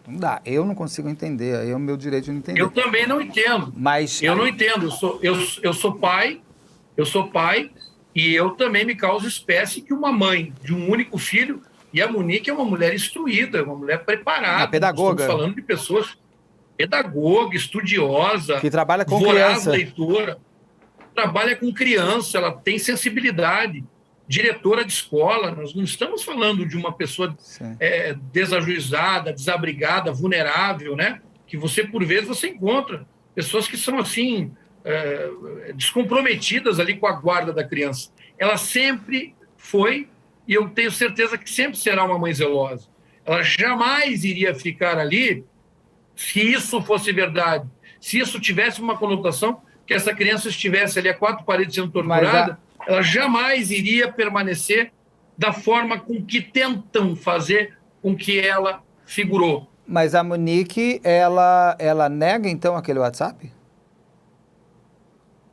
não dá. Eu não consigo entender. Aí é o meu direito de não entender. Eu também não entendo. Mas... Eu não entendo. Eu sou pai e eu também me causo espécie que uma mãe de um único filho, e a Monique é uma mulher instruída, uma mulher preparada. Uma pedagoga. Estamos falando de pessoas pedagoga, estudiosa, que trabalha com voraz criança. Leitora, trabalha com criança, ela tem sensibilidade, diretora de escola. Nós não estamos falando de uma pessoa desajuizada, desabrigada, vulnerável, né? Que você, por vezes, você encontra pessoas que são assim, descomprometidas ali com a guarda da criança. Ela sempre foi, e eu tenho certeza que sempre será uma mãe zelosa. Ela jamais iria ficar ali se isso fosse verdade, se isso tivesse uma conotação que essa criança estivesse ali a quatro paredes sendo torturada, ela jamais iria permanecer da forma com que tentam fazer com que ela figurou. Mas a Monique, ela nega, então, aquele WhatsApp?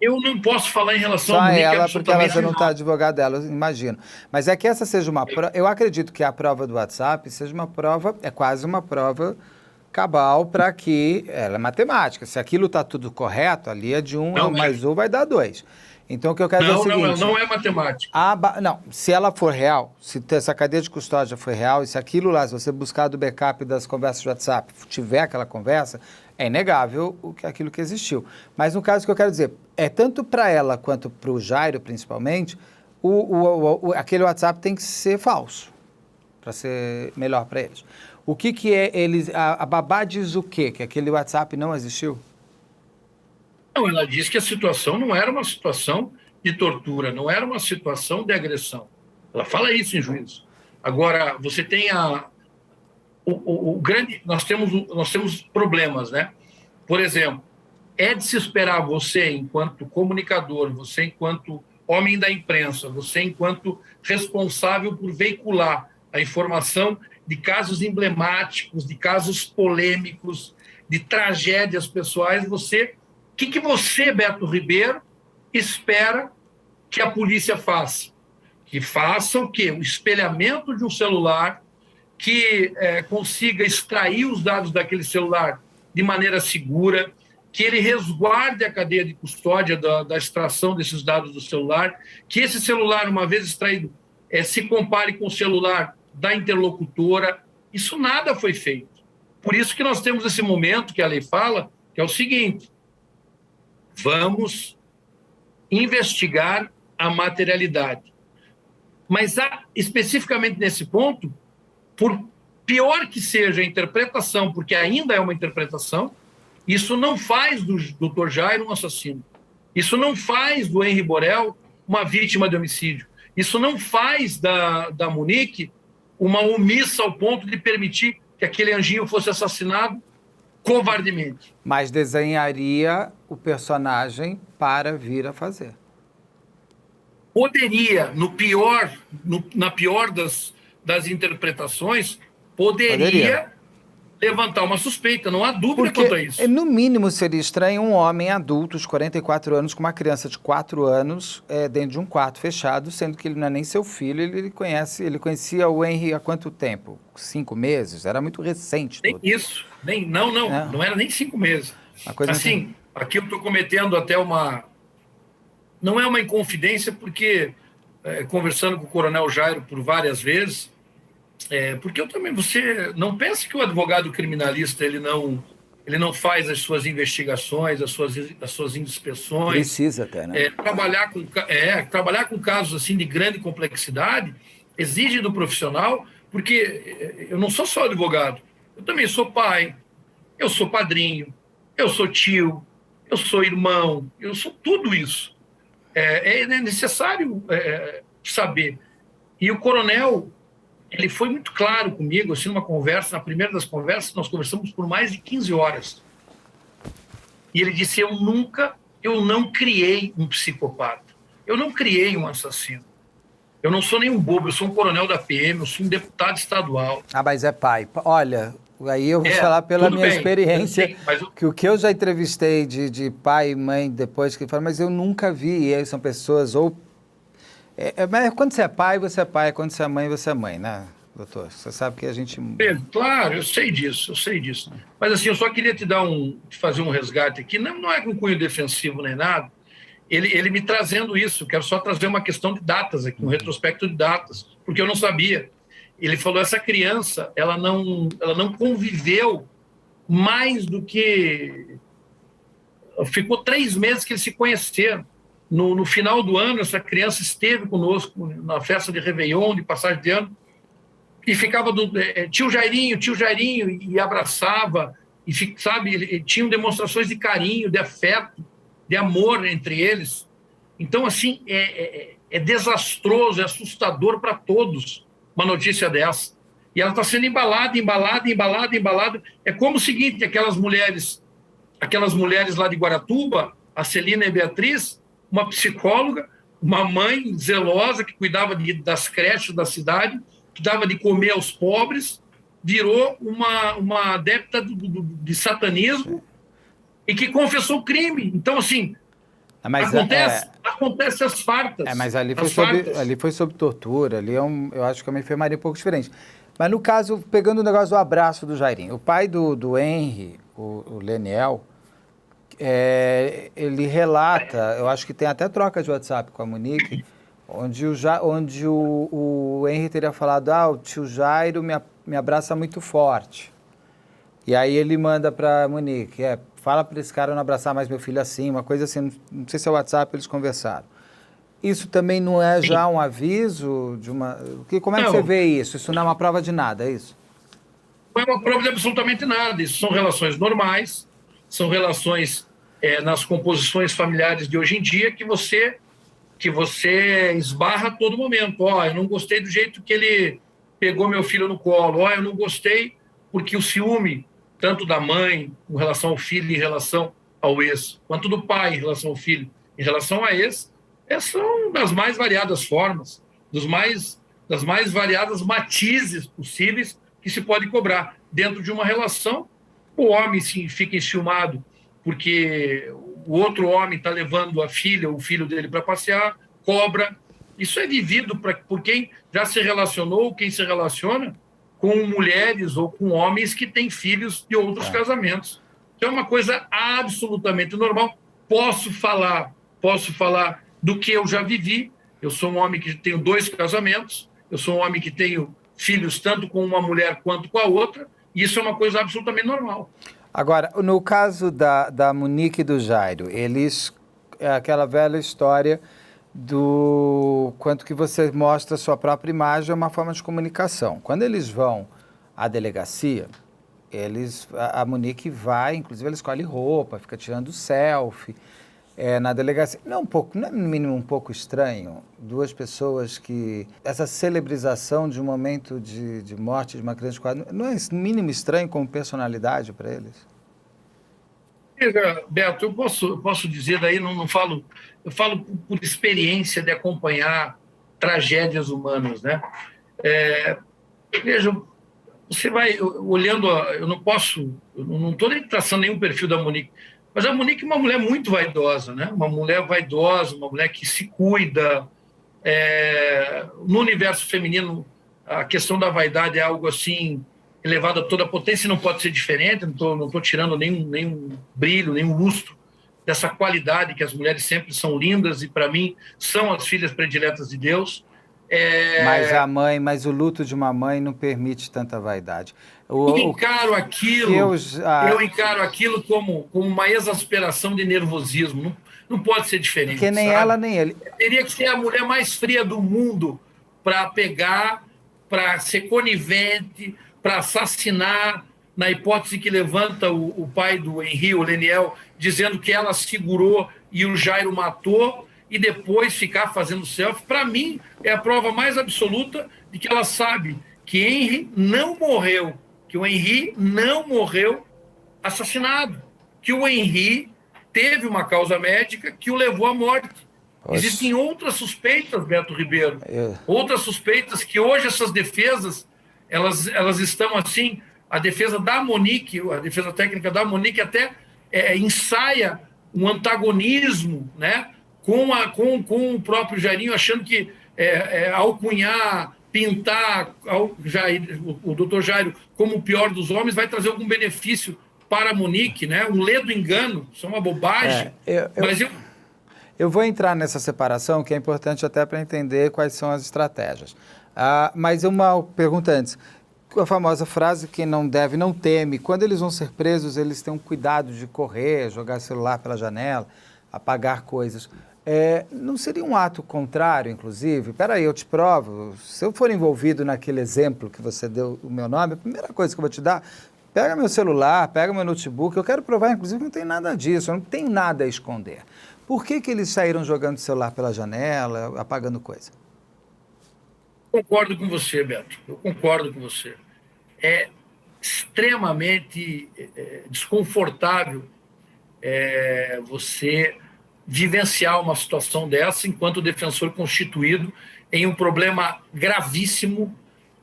Eu não posso falar em relação só a Monique, ela, porque ela já não está advogada dela, eu imagino. Mas é que essa seja uma prova... Eu acredito que a prova do WhatsApp seja uma prova, é quase uma prova cabal para que... Ela é matemática. Se aquilo está tudo correto, ali é de 1 mais 1 vai dar 2. Então, o que eu quero dizer é o seguinte... Não é matemática. Não, se ela for real, se essa cadeia de custódia for real, e se aquilo lá, se você buscar do backup das conversas de WhatsApp, tiver aquela conversa, é inegável aquilo que existiu. Mas no caso que eu quero dizer, tanto para ela quanto para o Jairo, principalmente, aquele WhatsApp tem que ser falso. para ser melhor para eles. O que é eles... A babá diz o quê? Que aquele WhatsApp não existiu? Não, ela disse que a situação não era uma situação de tortura, não era uma situação de agressão. Ela fala isso em juízo. Agora, você tem o grande... Nós temos problemas, né? Por exemplo, é de se esperar você, enquanto comunicador, você enquanto homem da imprensa, você enquanto responsável por veicular a informação de casos emblemáticos, de casos polêmicos, de tragédias pessoais, o que você, Beto Ribeiro, espera que a polícia faça? Que faça o quê? O espelhamento de um celular, que consiga extrair os dados daquele celular de maneira segura, que ele resguarde a cadeia de custódia da extração desses dados do celular, que esse celular, uma vez extraído, se compare com o celular da interlocutora. Isso nada foi feito. Por isso que nós temos esse momento que a lei fala, que é o seguinte: vamos investigar a materialidade. Mas especificamente nesse ponto, por pior que seja a interpretação, porque ainda é uma interpretação, isso não faz do Dr. Jairo um assassino. Isso não faz do Henri Borel uma vítima de homicídio. Isso não faz da Monique uma omissa ao ponto de permitir que aquele anjinho fosse assassinado covardemente. Mas desenharia o personagem para vir a fazer. Poderia, na pior das interpretações, poderia levantar uma suspeita, não há dúvida quanto a isso. No mínimo seria estranho um homem adulto, de 44 anos, com uma criança de 4 anos, dentro de um quarto fechado, sendo que ele não é nem seu filho, ele conhecia o Henri há quanto tempo? 5 meses? Era muito recente. Nem isso, não era nem 5 meses. Assim, aqui eu estou cometendo até não é uma inconfidência, porque conversando com o Coronel Jairo por várias vezes, porque eu também, você não pensa que o advogado criminalista ele não faz as suas investigações, as suas inspeções. Precisa até, né? Trabalhar com casos assim de grande complexidade exige do profissional, porque eu não sou só advogado, eu também sou pai, eu sou padrinho, eu sou tio, eu sou irmão, eu sou tudo isso. É necessário saber. E o coronel, ele foi muito claro comigo, assim, numa conversa, na primeira das conversas, nós conversamos por mais de 15 horas. E ele disse: eu não criei um psicopata, eu não criei um assassino. Eu não sou nenhum bobo, eu sou um coronel da PM, eu sou um deputado estadual. Mas é pai. Olha, aí eu vou falar pela minha experiência, que o que eu já entrevistei de pai e mãe depois, que falam, mas eu nunca vi, e aí são pessoas, mas quando você é pai, quando você é mãe, né, doutor? Você sabe que a gente... Claro, eu sei disso. Mas assim, eu só queria fazer um resgate aqui, não é com cunho defensivo nem nada, ele me trazendo isso, quero só trazer uma questão de datas aqui, um retrospecto de datas, porque eu não sabia. Ele falou, essa criança, ela não conviveu mais do que... Ficou 3 meses que eles se conheceram. No final do ano, essa criança esteve conosco na festa de Réveillon, de passagem de ano, e ficava tio Jairinho, e abraçava, e sabe, tinham demonstrações de carinho, de afeto, de amor entre eles. Então, assim, é desastroso, é assustador para todos uma notícia dessa. E ela está sendo embalada. É como o seguinte, aquelas mulheres lá de Guaratuba, a Celina e a Beatriz, uma psicóloga, uma mãe zelosa que cuidava das creches da cidade, que dava de comer aos pobres, virou uma adepta de satanismo e que confessou o crime. Então, assim, acontece as fartas. Mas ali foi sob tortura, ali eu acho que é uma enfermaria um pouco diferente. Mas no caso, pegando o negócio do abraço do Jairinho, o pai do Henri, o Leniel, ele relata, eu acho que tem até troca de WhatsApp com a Monique, onde o Henri teria falado, o tio Jairo me abraça muito forte. E aí ele manda para a Monique, fala para esse cara não abraçar mais meu filho assim, uma coisa assim, não sei se é o WhatsApp, eles conversaram. Isso também não é já um aviso de uma... Como é que você vê isso? Isso não é uma prova de nada, é isso? Não é uma prova de absolutamente nada. Isso são relações normais, são relações nas composições familiares de hoje em dia que você esbarra a todo momento. Eu não gostei do jeito que ele pegou meu filho no colo. Eu não gostei porque o ciúme, tanto da mãe em relação ao filho, em relação ao ex, quanto do pai em relação ao filho, em relação a ex, são das mais variadas formas, das mais variadas matizes possíveis que se pode cobrar. Dentro de uma relação, o homem sim, fica enciumado porque o outro homem está levando a filha, o filho dele para passear, cobra. Isso é vivido por quem já se relacionou, quem se relaciona com mulheres ou com homens que têm filhos de outros casamentos. Isso é uma coisa absolutamente normal. Posso falar do que eu já vivi. Eu sou um homem que tenho 2 casamentos, eu sou um homem que tenho filhos tanto com uma mulher quanto com a outra, e isso é uma coisa absolutamente normal. Agora, no caso da Monique e do Jairo, eles... É aquela velha história do quanto que você mostra a sua própria imagem é uma forma de comunicação. Quando eles vão à delegacia, a Monique vai, inclusive ela escolhe roupa, fica tirando selfie na delegacia. Não é no mínimo um pouco estranho, 2 pessoas que... Essa celebrização de um momento de morte de uma criança de 4 anos, não é no mínimo estranho como personalidade para eles? Beto, eu posso dizer, daí não falo, eu falo por experiência de acompanhar tragédias humanas, né? Veja, você vai olhando, eu não estou nem traçando nenhum perfil da Monique, mas a Monique é uma mulher muito vaidosa, né? Uma mulher vaidosa, uma mulher que se cuida. No universo feminino, a questão da vaidade é algo assim elevado a toda a potência, e não pode ser diferente. Não estou tirando nenhum brilho, nenhum lustro dessa qualidade, que as mulheres sempre são lindas e, para mim, são as filhas prediletas de Deus. Mas o luto de uma mãe não permite tanta vaidade. Eu encaro aquilo como uma exasperação de nervosismo. Não pode ser diferente. Porque nem ela, nem ele. Teria que ser a mulher mais fria do mundo para pegar, para ser conivente, para assassinar, na hipótese que levanta o pai do Henri, o Leniel, dizendo que ela segurou e o Jairo matou, e depois ficar fazendo selfie. Para mim, é a prova mais absoluta de que ela sabe que Henri não morreu, assassinado, que o Henri teve uma causa médica que o levou à morte. Poxa. Existem outras suspeitas, Beto Ribeiro, outras suspeitas que hoje essas defesas, elas estão assim, a defesa da Monique, a defesa técnica da Monique até ensaia um antagonismo, né, com o próprio Jairinho, achando que alcunhar, pintar o doutor Jairo como o pior dos homens vai trazer algum benefício para a Monique, né? Um ledo engano, isso é uma bobagem. Eu vou entrar nessa separação, que é importante até para entender quais são as estratégias. Mas uma pergunta antes. A famosa frase, quem não deve, não teme. Quando eles vão ser presos, eles têm um cuidado de correr, jogar celular pela janela, apagar coisas. Não seria um ato contrário, inclusive? Peraí, eu te provo. Se eu for envolvido naquele exemplo que você deu o meu nome, a primeira coisa que eu vou te dar, pega meu celular, pega meu notebook. Eu quero provar, inclusive, que não tem nada disso. Eu não tenho nada a esconder. Por que eles saíram jogando celular pela janela, apagando coisa? Concordo com você, Beto. Eu concordo com você. É extremamente desconfortável você vivenciar uma situação dessa enquanto defensor constituído em um problema gravíssimo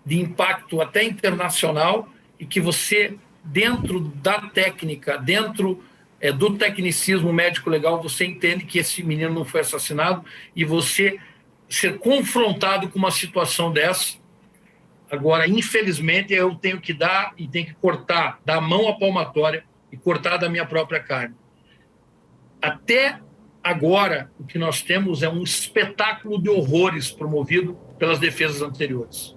de impacto até internacional, e que você, dentro da técnica, dentro do tecnicismo médico-legal, você entende que esse menino não foi assassinado, e você ser confrontado com uma situação dessa. Agora, infelizmente, eu tenho que dar e tenho que cortar, dar a mão à palmatória e cortar da minha própria carne. Até agora, o que nós temos é um espetáculo de horrores promovido pelas defesas anteriores.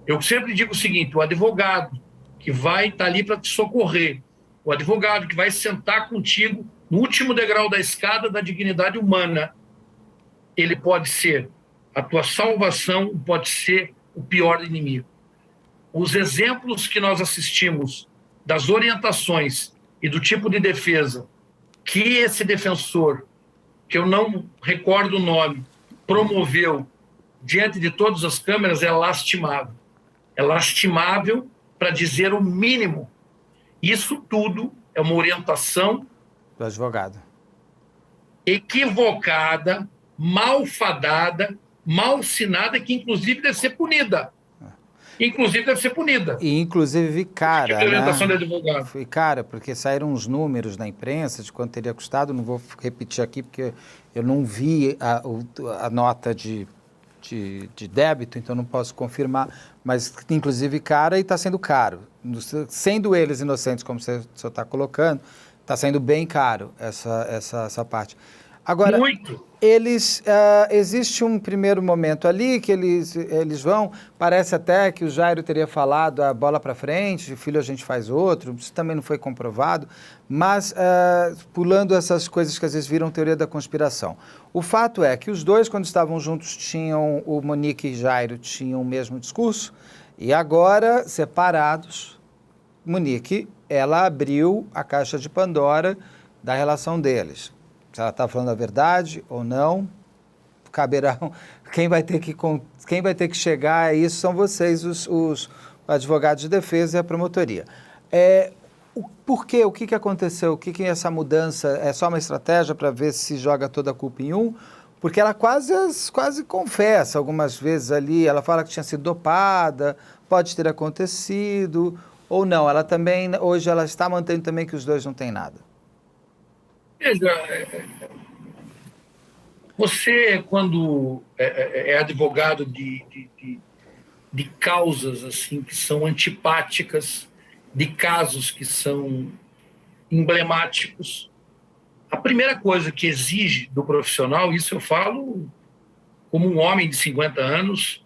Eu sempre digo o seguinte: o advogado que vai estar ali para te socorrer, o advogado que vai sentar contigo no último degrau da escada da dignidade humana, ele pode ser a tua salvação, pode ser o pior inimigo. Os exemplos que nós assistimos das orientações e do tipo de defesa que esse defensor, que eu não recordo o nome, promoveu diante de todas as câmeras é lastimável. É lastimável para dizer o mínimo. Isso tudo é uma orientação do advogado. Equivocada, malfadada, malsinada, que inclusive deve ser punida. Inclusive deve ser punida. E inclusive cara, tipo de orientação né? de advogado. Foi cara, porque saíram uns números na imprensa de quanto teria custado, não vou repetir aqui porque eu não vi a nota de débito, então não posso confirmar, mas inclusive cara e está sendo caro. Sendo eles inocentes, como você está colocando, está sendo bem caro essa parte. Agora, muito. Existe um primeiro momento ali que eles vão, parece até que o Jairo teria falado a bola para frente, filho a gente faz outro, isso também não foi comprovado, mas pulando essas coisas que às vezes viram teoria da conspiração. O fato é que os dois, quando estavam juntos, o Monique e Jairo tinham o mesmo discurso, e agora, separados, Monique, ela abriu a caixa de Pandora da relação deles. Se ela está falando a verdade ou não, caberão. Quem vai ter que chegar a isso são vocês, os advogados de defesa e a promotoria. Por quê? O que aconteceu? O que essa mudança é só uma estratégia para ver se joga toda a culpa em um? Porque ela quase confessa algumas vezes ali, ela fala que tinha sido dopada, pode ter acontecido, ou não. Ela também, hoje ela está mantendo também que os dois não têm nada. Veja, você, quando é advogado de causas assim que são antipáticas, de casos que são emblemáticos, a primeira coisa que exige do profissional, isso eu falo como um homem de 50 anos,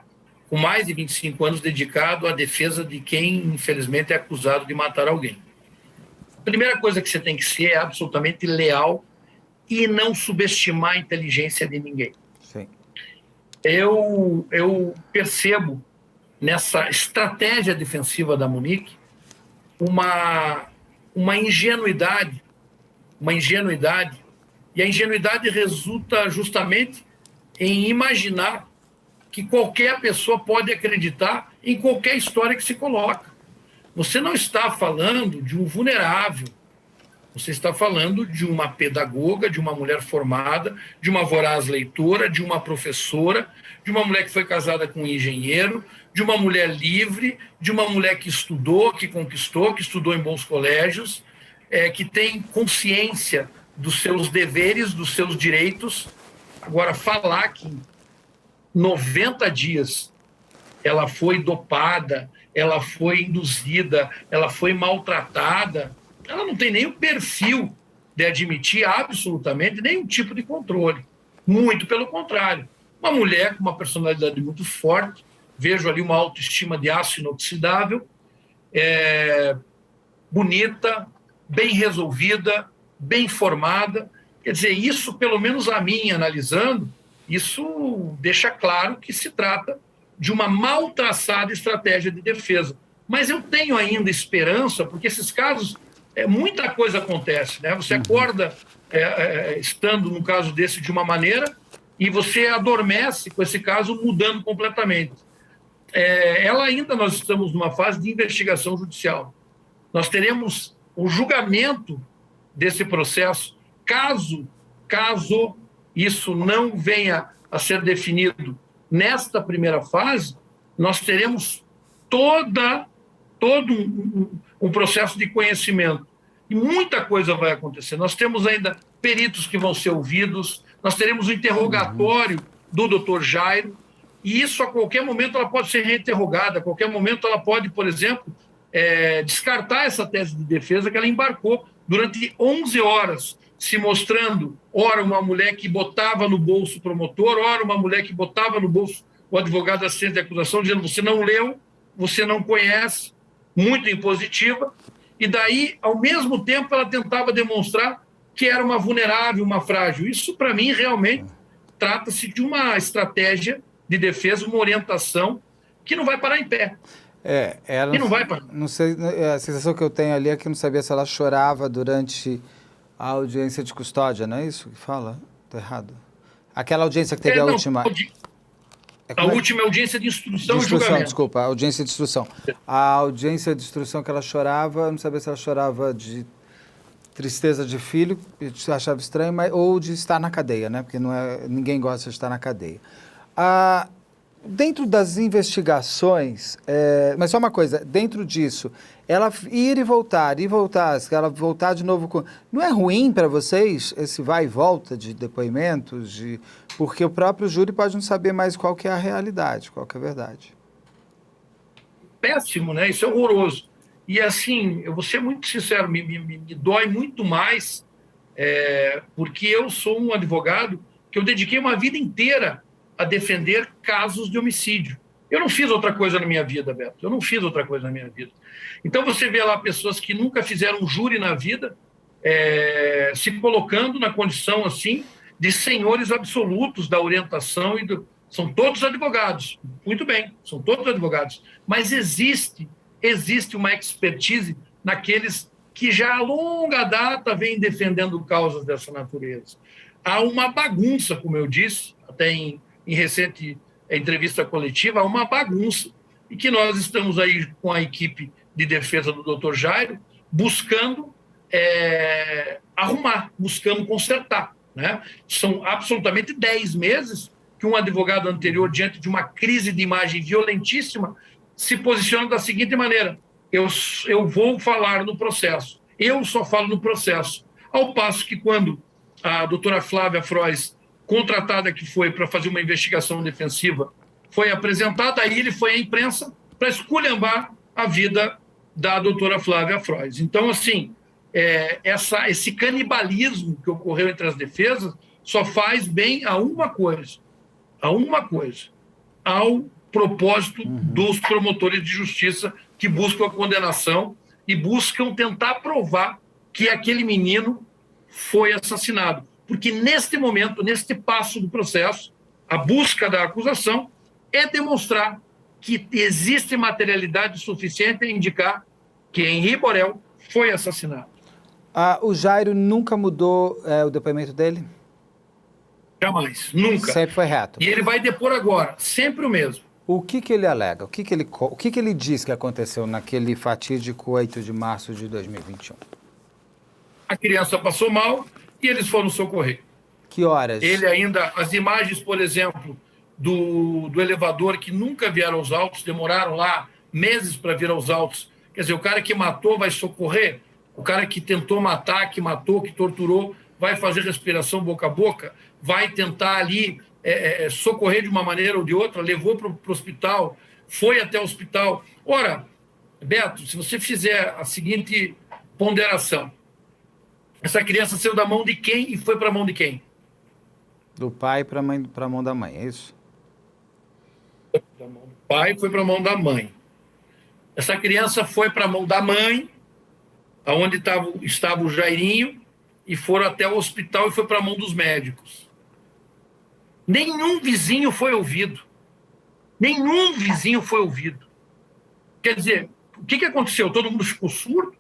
com mais de 25 anos dedicado à defesa de quem, infelizmente, é acusado de matar alguém. A primeira coisa que você tem que ser é absolutamente leal e não subestimar a inteligência de ninguém. Sim. Eu percebo nessa estratégia defensiva da Monique uma ingenuidade, e a ingenuidade resulta justamente em imaginar que qualquer pessoa pode acreditar em qualquer história que se coloca. Você não está falando de um vulnerável, você está falando de uma pedagoga, de uma mulher formada, de uma voraz leitora, de uma professora, de uma mulher que foi casada com um engenheiro, de uma mulher livre, de uma mulher que estudou, que conquistou, que estudou em bons colégios, que tem consciência dos seus deveres, dos seus direitos. Agora, falar que em 90 dias ela foi dopada, ela foi induzida, ela foi maltratada, ela não tem nem o perfil de admitir absolutamente nenhum tipo de controle. Muito pelo contrário. Uma mulher com uma personalidade muito forte, vejo ali uma autoestima de aço inoxidável, bonita, bem resolvida, bem formada. Quer dizer, isso, pelo menos a mim, analisando, isso deixa claro que se trata de uma mal traçada estratégia de defesa. Mas eu tenho ainda esperança, porque esses casos, muita coisa acontece, né? Você acorda estando num caso desse de uma maneira e você adormece com esse caso mudando completamente. Nós estamos numa fase de investigação judicial. Nós teremos o julgamento desse processo, caso isso não venha a ser definido nesta primeira fase, nós teremos todo um processo de conhecimento. E muita coisa vai acontecer. Nós temos ainda peritos que vão ser ouvidos, nós teremos o interrogatório do Dr. Jairo, e isso a qualquer momento ela pode ser reinterrogada, a qualquer momento ela pode, por exemplo, descartar essa tese de defesa que ela embarcou durante 11 horas, se mostrando, ora, uma mulher que botava no bolso o promotor, ora, uma mulher que botava no bolso o advogado assistente de acusação, dizendo você não leu, você não conhece, muito impositiva, e daí, ao mesmo tempo, ela tentava demonstrar que era uma vulnerável, uma frágil. Isso, para mim, realmente trata-se de uma estratégia de defesa, uma orientação que não vai parar em pé. Ela E não vai parar. não sei, a sensação que eu tenho ali é que não sabia se ela chorava durante a audiência de custódia, não é isso que fala? Tá errado. Aquela audiência que teve a última. A última é audiência de instrução e julgamento. Desculpa, a audiência de instrução. A audiência de instrução que ela chorava, eu não sabia se ela chorava de tristeza de filho, eu achava estranho, ou de estar na cadeia, né? Porque ninguém gosta de estar na cadeia. Dentro das investigações, mas só uma coisa, dentro disso, ela ir e voltar, se ela voltar de novo, não é ruim para vocês esse vai e volta de depoimentos, porque o próprio júri pode não saber mais qual que é a realidade, qual que é a verdade. Péssimo, né? Isso é horroroso. E assim, eu vou ser muito sincero, me dói muito mais, porque eu sou um advogado que eu dediquei uma vida inteira a defender casos de homicídio. Eu não fiz outra coisa na minha vida, Beto. Eu não fiz outra coisa na minha vida. Então você vê lá pessoas que nunca fizeram júri na vida, se colocando na condição assim de senhores absolutos da orientação são todos advogados. Muito bem, são todos advogados. Mas existe uma expertise naqueles que já a longa data vêm defendendo causas dessa natureza. Há uma bagunça, como eu disse, até em recente entrevista coletiva, há uma bagunça, e que nós estamos aí com a equipe de defesa do Dr. Jairo buscando arrumar, buscando consertar, né? São absolutamente 10 meses que um advogado anterior, diante de uma crise de imagem violentíssima, se posiciona da seguinte maneira: eu vou falar no processo, eu só falo no processo. Ao passo que quando a doutora Flávia Frois, contratada que foi para fazer uma investigação defensiva, foi apresentada, aí ele foi à imprensa para esculhambar a vida da doutora Flávia Frois. Então, assim, esse canibalismo que ocorreu entre as defesas só faz bem a uma coisa, ao propósito dos promotores de justiça que buscam a condenação e buscam tentar provar que aquele menino foi assassinado. Porque neste momento, neste passo do processo, a busca da acusação é demonstrar que existe materialidade suficiente a indicar que Henri Borel foi assassinado. O Jairo nunca mudou o depoimento dele? Jamais, nunca. Sempre foi reto. E ele vai depor agora, sempre o mesmo. O que ele alega? O que ele diz que aconteceu naquele fatídico 8 de março de 2021? A criança passou mal e eles foram socorrer. Que horas? Ele ainda, as imagens, por exemplo, do elevador que nunca vieram aos autos, demoraram lá meses para vir aos autos. Quer dizer, o cara que matou vai socorrer, o cara que tentou matar, que matou, que torturou, vai fazer respiração boca a boca, vai tentar ali socorrer de uma maneira ou de outra, levou para o hospital, foi até o hospital. Ora, Beto, se você fizer a seguinte ponderação, essa criança saiu da mão de quem e foi para a mão de quem? Do pai para a mão da mãe, é isso? Da mão do pai foi para a mão da mãe. Essa criança foi para a mão da mãe, aonde estava o Jairinho, e foram até o hospital e foi para a mão dos médicos. Nenhum vizinho foi ouvido. Nenhum vizinho foi ouvido. Quer dizer, o que aconteceu? Todo mundo ficou surdo?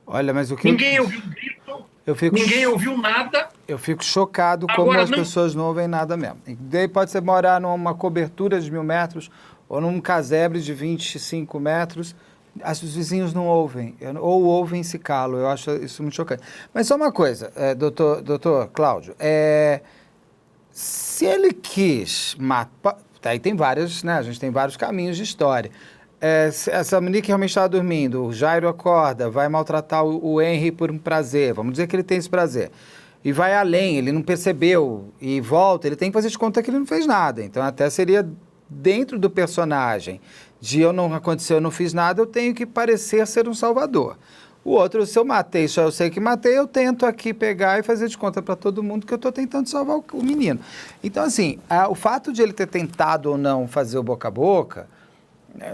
Olha, mas o que... Ninguém ouviu grito, ninguém ouviu nada. Eu fico chocado como as pessoas não ouvem nada mesmo. E daí pode ser morar numa cobertura de 1.000 metros ou num casebre de 25 metros... Os vizinhos não ouvem, ou ouvem e se calam. Eu acho isso muito chocante. Mas só uma coisa, doutor Cláudio, se ele quis matar... Aí tem vários, né? A gente tem vários caminhos de história. Essa menina que realmente estava dormindo, o Jairo acorda, vai maltratar o Henry por um prazer, vamos dizer que ele tem esse prazer, e vai além, ele não percebeu, e volta, ele tem que fazer de conta que ele não fez nada. Então até seria dentro do personagem de não aconteceu, eu não fiz nada, eu tenho que parecer ser um salvador. O outro, se eu matei, só eu sei que matei, eu tento aqui pegar e fazer de conta para todo mundo que eu estou tentando salvar o menino. Então, assim, o fato de ele ter tentado ou não fazer o boca a boca,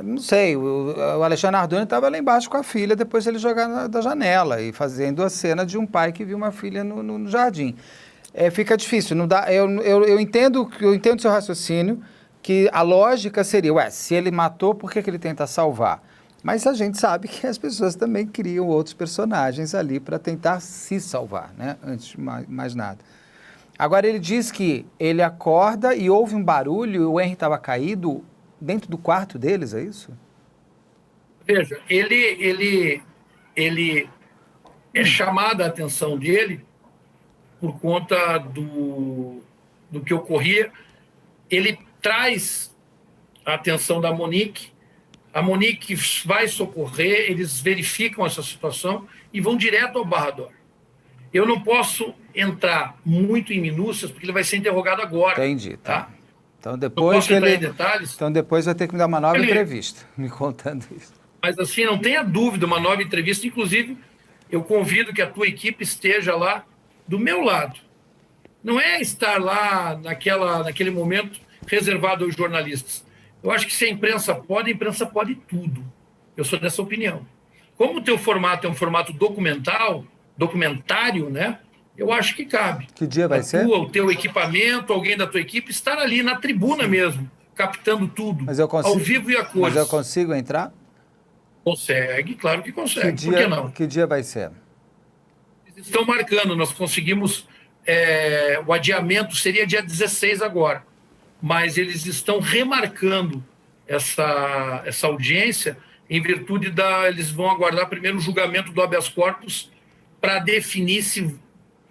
não sei, o Alexandre Ardoni estava lá embaixo com a filha, depois ele jogar da janela e fazendo a cena de um pai que viu uma filha no jardim. Fica difícil, não dá. Eu entendo o seu raciocínio, que a lógica seria, se ele matou, por que ele tenta salvar? Mas a gente sabe que as pessoas também criam outros personagens ali para tentar se salvar, né? Antes de mais nada. Agora, ele diz que ele acorda e ouve um barulho e o Henry estava caído dentro do quarto deles, é isso? Veja, ele é chamada a atenção dele por conta do que ocorria. Ele traz a atenção da Monique, a Monique vai socorrer, eles verificam essa situação e vão direto ao Barrador. Eu não posso entrar muito em minúcias, porque ele vai ser interrogado agora. Entendi, tá. Então depois entrar em detalhes. Então depois vai ter que me dar uma nova entrevista, me contando isso. Mas assim, não tenha dúvida, uma nova entrevista. Inclusive, eu convido que a tua equipe esteja lá do meu lado. Não é estar lá naquele momento reservado aos jornalistas. Eu acho que se a imprensa pode tudo. Eu sou dessa opinião. Como o teu formato é um formato documentário, né? Eu acho que cabe. Que dia vai ser? O teu equipamento, alguém da tua equipe, estar ali na tribuna mesmo, captando tudo, ao vivo e a cores. Mas eu consigo entrar? Consegue, claro que consegue. Por que não? Que dia vai ser? Eles estão marcando, nós conseguimos... o adiamento seria dia 16 agora, mas eles estão remarcando essa audiência em virtude eles vão aguardar primeiro o julgamento do habeas corpus para definir se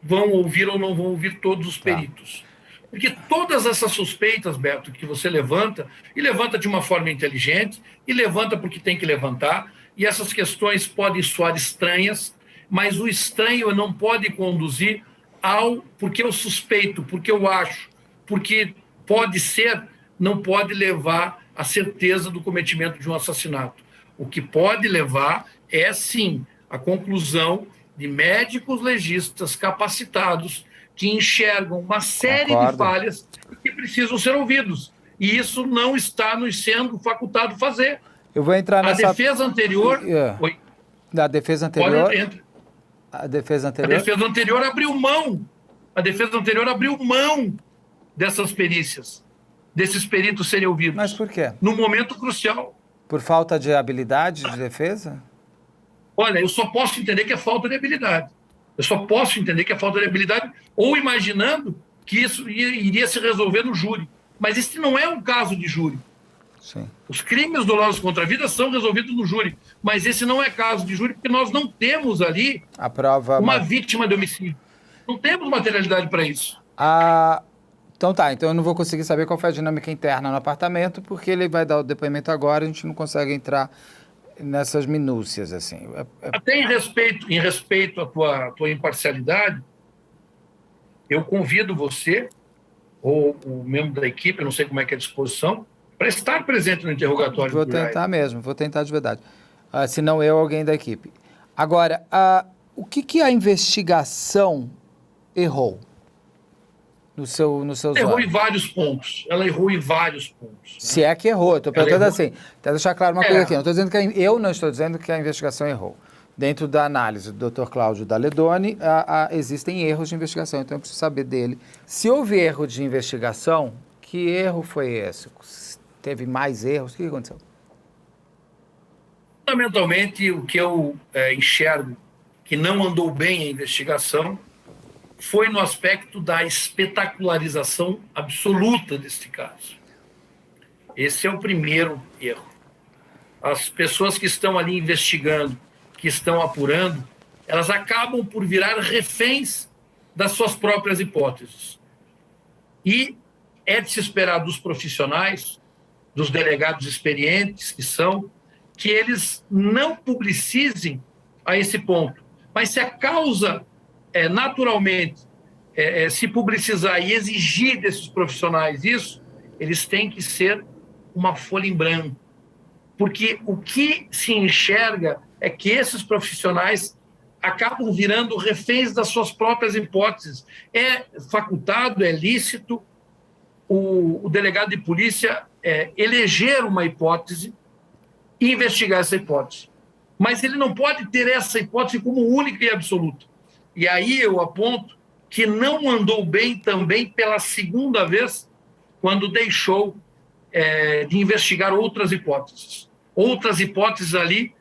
vão ouvir ou não vão ouvir todos os peritos. Porque todas essas suspeitas, Beto, que você levanta, e levanta de uma forma inteligente, e levanta porque tem que levantar, e essas questões podem soar estranhas, mas o estranho não pode conduzir porque eu suspeito, porque eu acho, porque pode ser, não pode levar à certeza do cometimento de um assassinato. O que pode levar é, sim, a conclusão de médicos legistas capacitados que enxergam uma série de falhas que precisam ser ouvidos. E isso não está nos sendo facultado fazer. Eu vou entrar nessa... defesa anterior... Da defesa anterior... A defesa anterior abriu mão. A defesa anterior abriu mão dessas perícias, desses peritos serem ouvidos. Mas por quê? No momento crucial. Por falta de habilidade de defesa? Olha, eu só posso entender que é falta de habilidade. Eu só posso entender que é falta de habilidade ou imaginando que isso iria se resolver no júri. Mas esse não é um caso de júri. Sim. Os crimes dolosos contra a vida são resolvidos no júri, mas esse não é caso de júri porque nós não temos ali a prova, uma vítima de homicídio. Não temos materialidade para isso. Então eu não vou conseguir saber qual foi a dinâmica interna no apartamento, porque ele vai dar o depoimento agora, a gente não consegue entrar nessas minúcias, assim. Até em respeito à tua imparcialidade, eu convido você, ou o membro da equipe, eu não sei como é que é a disposição, para estar presente no interrogatório. Vou tentar mesmo, vou tentar de verdade. Se não eu, alguém da equipe. Agora, o que a investigação errou nos seus olhos? Errou em vários pontos. Ela errou em vários pontos. Se é que errou. Estou perguntando assim, para deixar claro uma coisa aqui. Eu não estou dizendo que a investigação errou. Dentro da análise do Dr. Cláudio Daledoni, existem erros de investigação. Então, eu preciso saber dele. Se houve erro de investigação, que erro foi esse? Teve mais erros? O que aconteceu? Fundamentalmente, o que eu enxergo que não andou bem a investigação foi no aspecto da espetacularização absoluta deste caso. Esse é o primeiro erro. As pessoas que estão ali investigando, que estão apurando, elas acabam por virar reféns das suas próprias hipóteses. E é de se esperar dos profissionais, dos delegados experientes que eles não publicizem a esse ponto. Mas se a causa naturalmente se publicizar e exigir desses profissionais isso, eles têm que ser uma folha em branco. Porque o que se enxerga é que esses profissionais acabam virando reféns das suas próprias hipóteses. É facultado, é lícito o delegado de polícia eleger uma hipótese e investigar essa hipótese. Mas ele não pode ter essa hipótese como única e absoluta. E aí eu aponto que não andou bem também pela segunda vez, quando deixou de investigar outras hipóteses ali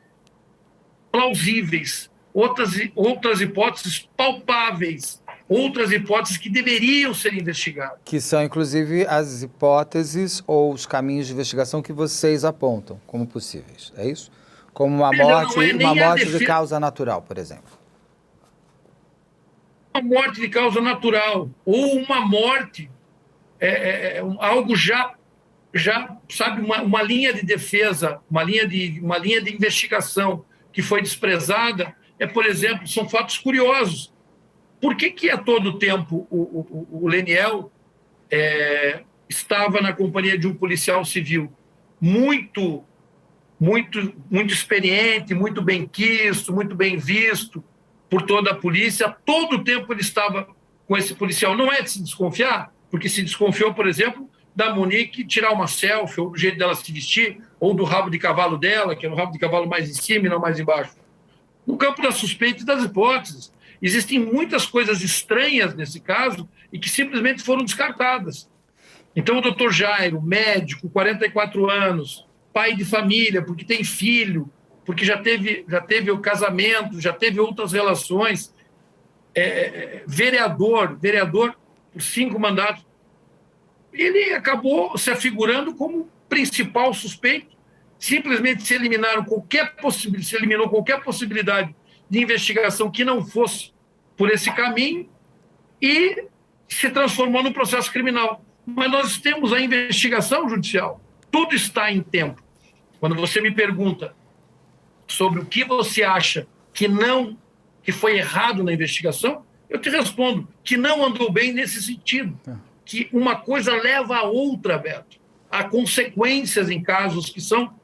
plausíveis, outras hipóteses palpáveis, outras hipóteses que deveriam ser investigadas. Que são, inclusive, as hipóteses ou os caminhos de investigação que vocês apontam como possíveis, é isso? Como uma morte de causa natural, por exemplo. Uma morte de causa natural, ou uma morte, algo já sabe, uma linha de defesa, uma linha de investigação que foi desprezada, por exemplo, são fatos curiosos. Por que a todo tempo o Leniel estava na companhia de um policial civil muito experiente, muito bem quisto, muito bem visto por toda a polícia? Todo o tempo ele estava com esse policial. Não é de se desconfiar, porque se desconfiou, por exemplo, da Monique tirar uma selfie, ou do jeito dela se vestir, ou do rabo de cavalo dela, que era um rabo de cavalo mais em cima e não mais embaixo. No campo da suspeita e das hipóteses, existem muitas coisas estranhas nesse caso e que simplesmente foram descartadas. Então, o doutor Jairo, médico, 44 anos, pai de família, porque tem filho, porque já teve o casamento, já teve outras relações, vereador por 5 mandatos, ele acabou se afigurando como principal suspeito. Simplesmente se eliminou qualquer possibilidade de investigação que não fosse por esse caminho e se transformou num processo criminal. Mas nós temos a investigação judicial. Tudo está em tempo. Quando você me pergunta sobre o que você acha que foi errado na investigação, eu te respondo que não andou bem nesse sentido. Que uma coisa leva a outra, Beto. Há consequências em casos que são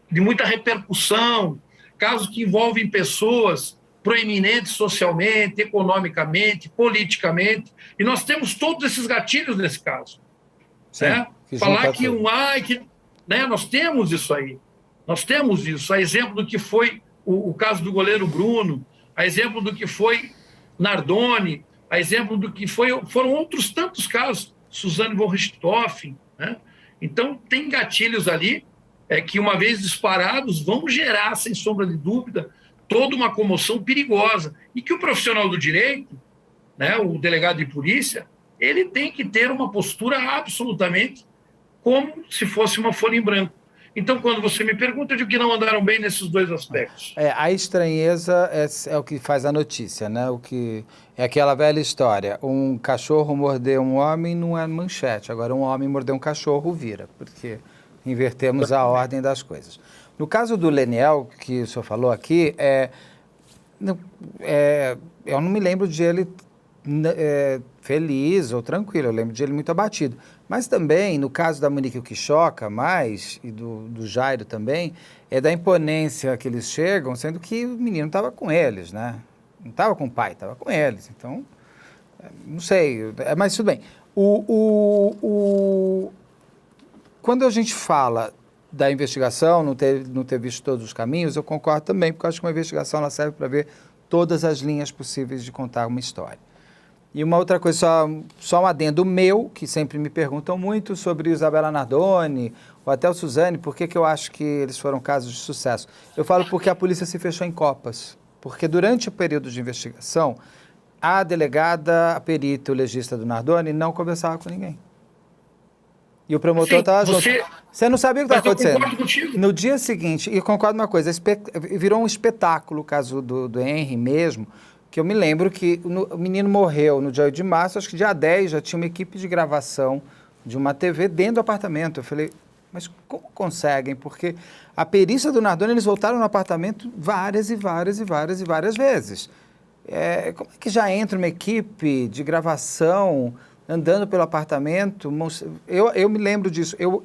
de muita repercussão, casos que envolvem pessoas proeminentes socialmente, economicamente, politicamente, e nós temos todos esses gatilhos nesse caso. Sim, né? Falar que nós temos isso aí, nós temos isso, a exemplo do que foi o caso do goleiro Bruno, a exemplo do que foi Nardoni, a exemplo do que foram outros tantos casos, Suzane von Richthofen, né? Então, tem gatilhos ali que, uma vez disparados, vão gerar, sem sombra de dúvida, toda uma comoção perigosa. E que o profissional do direito, né, o delegado de polícia, ele tem que ter uma postura absolutamente como se fosse uma folha em branco. Então, quando você me pergunta, eu digo que não andaram bem nesses dois aspectos. A estranheza é o que faz a notícia, né? É aquela velha história. Um cachorro morder um homem não é manchete. Agora, um homem morder um cachorro vira, porque invertemos a ordem das coisas. No caso do Leniel, que o senhor falou aqui, eu não me lembro de ele feliz ou tranquilo, eu lembro de ele muito abatido. Mas também, no caso da Monique, o que choca mais, e do Jairo também, é da imponência que eles chegam, sendo que o menino estava com eles, né? Não estava com o pai, estava com eles. Então, não sei, mas tudo bem. Quando a gente fala da investigação, não ter visto todos os caminhos, eu concordo também, porque eu acho que uma investigação ela serve para ver todas as linhas possíveis de contar uma história. E uma outra coisa, só um adendo meu, que sempre me perguntam muito sobre Isabela Nardoni, ou até o Suzane, por que eu acho que eles foram casos de sucesso. Eu falo porque a polícia se fechou em copas. Porque durante o período de investigação, a delegada, a perita, o legista do Nardoni não conversava com ninguém. E o promotor estava junto. Você não sabia o que estava acontecendo. Concordo contigo. No dia seguinte, e eu concordo uma coisa, virou um espetáculo o caso do Henry mesmo, que eu me lembro que o menino morreu no dia 8 de março, acho que dia 10 já tinha uma equipe de gravação de uma TV dentro do apartamento. Eu falei, mas como conseguem? Porque a perícia do Nardoni, eles voltaram no apartamento várias vezes. Como é que já entra uma equipe de gravação andando pelo apartamento? Eu me lembro disso. Eu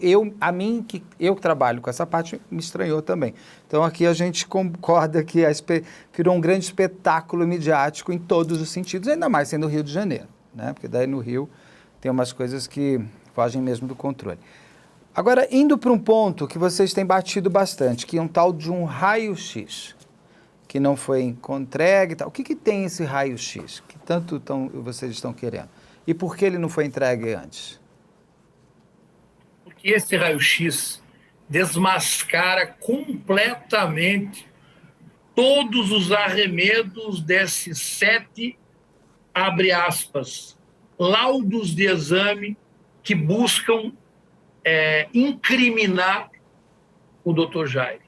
que trabalho com essa parte, me estranhou também. Então, aqui a gente concorda que virou um grande espetáculo midiático em todos os sentidos, ainda mais sendo o Rio de Janeiro, né? Porque daí no Rio tem umas coisas que fogem mesmo do controle. Agora, indo para um ponto que vocês têm batido bastante, que é um tal de um raio-x, que não foi entregue e tal. O que tem esse raio-x que tanto vocês estão querendo? E por que ele não foi entregue antes? Porque esse raio-x desmascara completamente todos os arremedos desses 7, abre aspas, laudos de exame que buscam incriminar o Dr. Jair.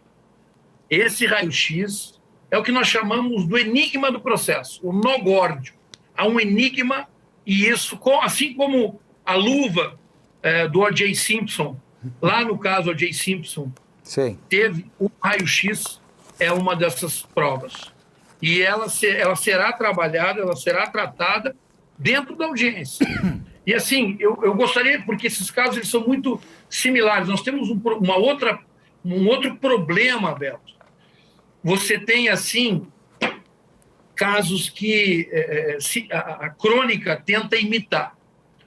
Esse raio-x é o que nós chamamos do enigma do processo, o nó górdio. Há um enigma, e isso, assim como a luva do O.J. Simpson, lá no caso O.J. Simpson, Sim. teve o raio-x, é uma dessas provas. E ela será trabalhada, ela será tratada dentro da audiência. E assim, eu gostaria, porque esses casos eles são muito similares. Nós temos um outro problema, Beto. Você tem, assim, casos que a crônica tenta imitar.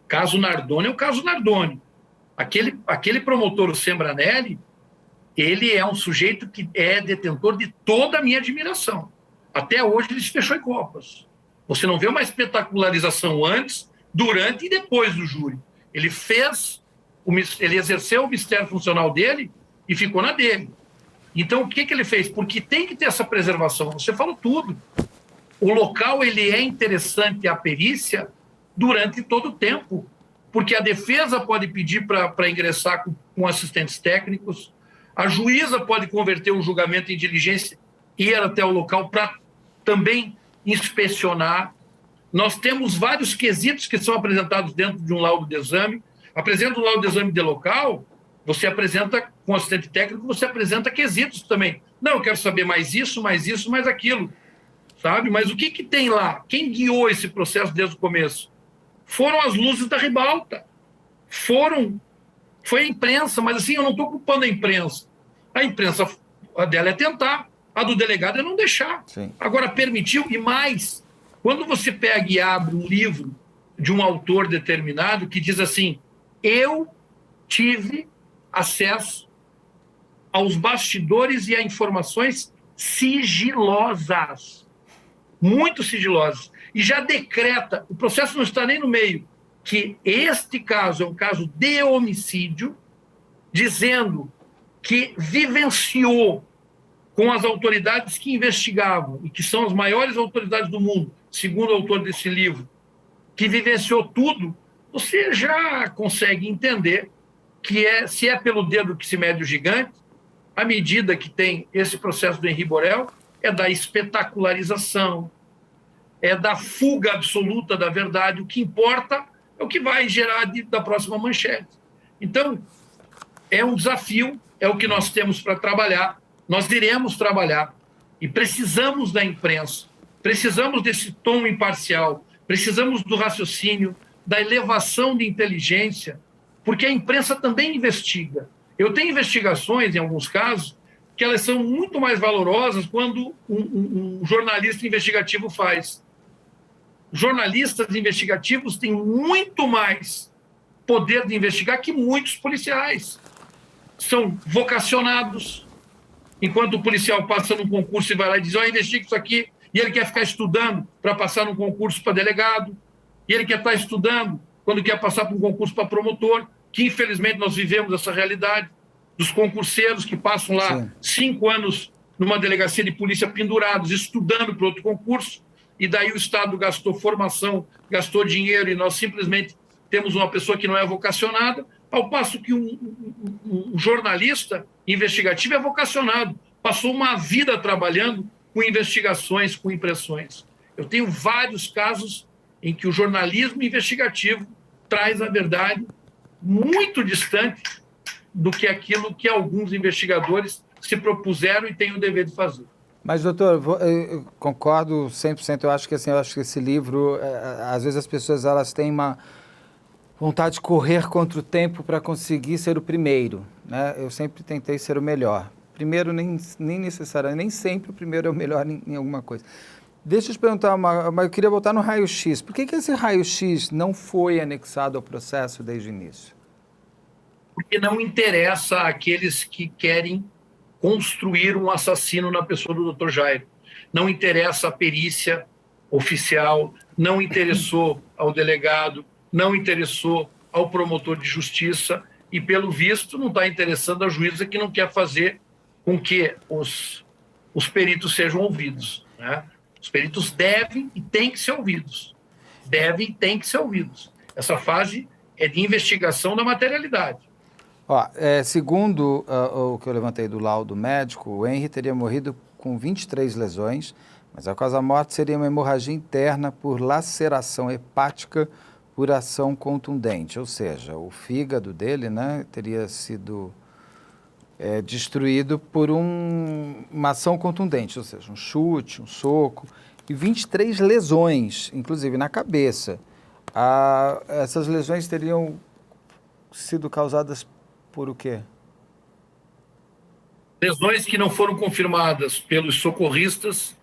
O caso Nardoni é o caso Nardoni. Aquele promotor, o Sembranelli, ele é um sujeito que é detentor de toda a minha admiração. Até hoje ele se fechou em copas. Você não vê uma espetacularização antes, durante e depois do júri. Ele exerceu o mistério funcional dele e ficou na dele. Então, o que ele fez? Porque tem que ter essa preservação. Você falou tudo. O local ele é interessante, a perícia, durante todo o tempo. Porque a defesa pode pedir para ingressar com assistentes técnicos, a juíza pode converter o julgamento em diligência e ir até o local para também inspecionar. Nós temos vários quesitos que são apresentados dentro de um laudo de exame. Apresenta o laudo de exame de local, você apresenta, com assistente técnico, você apresenta quesitos também. Não, eu quero saber mais isso, mais aquilo, sabe? Mas o que tem lá? Quem guiou esse processo desde o começo? Foram as luzes da ribalta. Foi a imprensa, mas assim, eu não estou culpando a imprensa. A imprensa, a dela é tentar, a do delegado é não deixar. Sim. Agora, permitiu, e mais, quando você pega e abre um livro de um autor determinado que diz assim, eu tive acesso aos bastidores e a informações sigilosas, muito sigilosas, e já decreta, o processo não está nem no meio, que este caso é um caso de homicídio, dizendo que vivenciou com as autoridades que investigavam, e que são as maiores autoridades do mundo, segundo o autor desse livro, que vivenciou tudo, você já consegue entender que se é pelo dedo que se mede o gigante, a medida que tem esse processo do Henri Borel é da espetacularização, é da fuga absoluta da verdade. O que importa é o que vai gerar da próxima manchete. Então, é um desafio, é o que nós temos para trabalhar, nós iremos trabalhar e precisamos da imprensa, precisamos desse tom imparcial, precisamos do raciocínio, da elevação de inteligência, porque a imprensa também investiga. Eu tenho investigações, em alguns casos, que elas são muito mais valorosas quando um jornalista investigativo faz. Jornalistas investigativos têm muito mais poder de investigar que muitos policiais. São vocacionados. Enquanto o policial passa num concurso e vai lá e diz, investiga isso aqui, e ele quer ficar estudando para passar num concurso para delegado, e ele quer estar estudando quando quer passar para um concurso para promotor, que infelizmente nós vivemos essa realidade dos concurseiros que passam lá 5 anos numa delegacia de polícia pendurados, estudando para outro concurso, e daí o Estado gastou formação, gastou dinheiro, e nós simplesmente temos uma pessoa que não é vocacionada, ao passo que um jornalista investigativo é vocacionado, passou uma vida trabalhando com investigações, com impressões. Eu tenho vários casos em que o jornalismo investigativo traz a verdade muito distante do que aquilo que alguns investigadores se propuseram e têm o dever de fazer. Mas, doutor, eu concordo 100%. Eu acho que esse livro, às vezes as pessoas elas têm uma vontade de correr contra o tempo para conseguir ser o primeiro, né? Eu sempre tentei ser o melhor. Primeiro, nem necessariamente, nem sempre o primeiro é o melhor em alguma coisa. Deixa eu te perguntar, mas eu queria voltar no raio-x. Por que esse raio-x não foi anexado ao processo desde o início? Porque não interessa àqueles que querem construir um assassino na pessoa do Dr. Jair. não interessa a perícia oficial, não interessou ao delegado, não interessou ao promotor de justiça e, pelo visto, não está interessando a juíza que não quer fazer com que os peritos sejam ouvidos, né? Os peritos devem e têm que ser ouvidos. Devem e têm que ser ouvidos. Essa fase é de investigação da materialidade. Ó, segundo o que eu levantei do laudo médico, o Henry teria morrido com 23 lesões, mas a causa-morte seria uma hemorragia interna por laceração hepática por ação contundente, ou seja, o fígado dele, né, teria sido destruído por uma ação contundente, ou seja, um chute, um soco, e 23 lesões, inclusive na cabeça. Essas lesões teriam sido causadas por o quê? Lesões que não foram confirmadas pelos socorristas,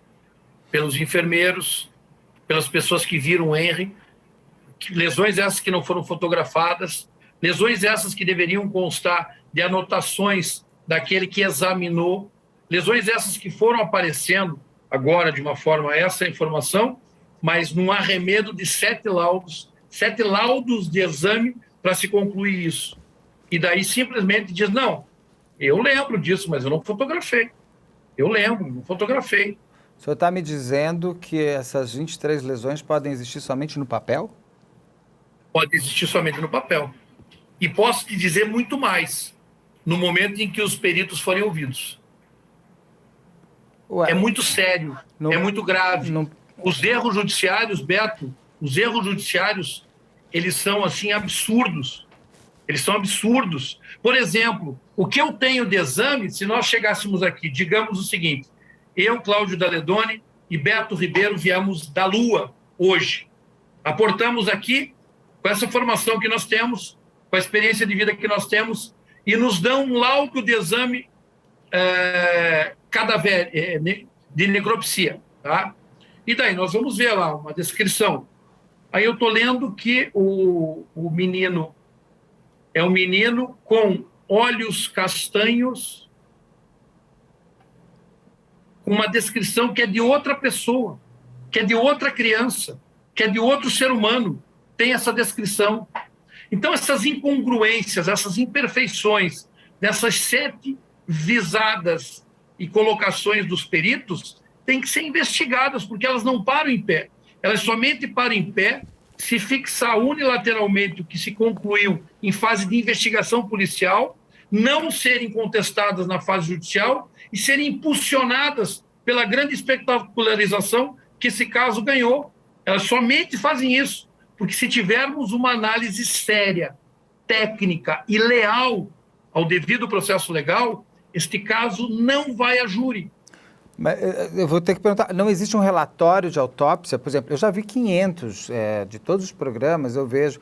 pelos enfermeiros, pelas pessoas que viram o Henry, lesões essas que não foram fotografadas, lesões essas que deveriam constar de anotações daquele que examinou, lesões essas que foram aparecendo agora de uma forma, essa informação, mas num arremedo de 7 laudos de exame para se concluir isso. E daí simplesmente diz, não, eu lembro disso, mas eu não fotografei. Eu lembro, não fotografei. O senhor está me dizendo que essas 23 lesões podem existir somente no papel? Pode existir somente no papel. E posso te dizer muito mais, no momento em que os peritos forem ouvidos. Ué, é muito sério, é muito grave. Os erros judiciários, Beto, os erros judiciários, eles são, assim, absurdos. Eles são absurdos. Por exemplo, o que eu tenho de exame, se nós chegássemos aqui, digamos o seguinte, eu, Cláudio Daledoni e Beto Ribeiro viemos da Lua hoje. Aportamos aqui, com essa formação que nós temos, com a experiência de vida que nós temos, e nos dão um laudo de exame de necropsia, tá? E daí nós vamos ver lá uma descrição. Aí eu estou lendo que o menino é um menino com olhos castanhos, com uma descrição que é de outra pessoa, que é de outra criança, que é de outro ser humano, tem essa descrição. Então, essas incongruências, essas imperfeições, dessas 7 visadas e colocações dos peritos, têm que ser investigadas, porque elas não param em pé. Elas somente param em pé se fixar unilateralmente o que se concluiu em fase de investigação policial, não serem contestadas na fase judicial e serem impulsionadas pela grande espetacularização que esse caso ganhou. Elas somente fazem isso, porque se tivermos uma análise séria, técnica e leal ao devido processo legal, este caso não vai a júri. Mas eu vou ter que perguntar, não existe um relatório de autópsia? Por exemplo, eu já vi 500 de todos os programas, eu vejo,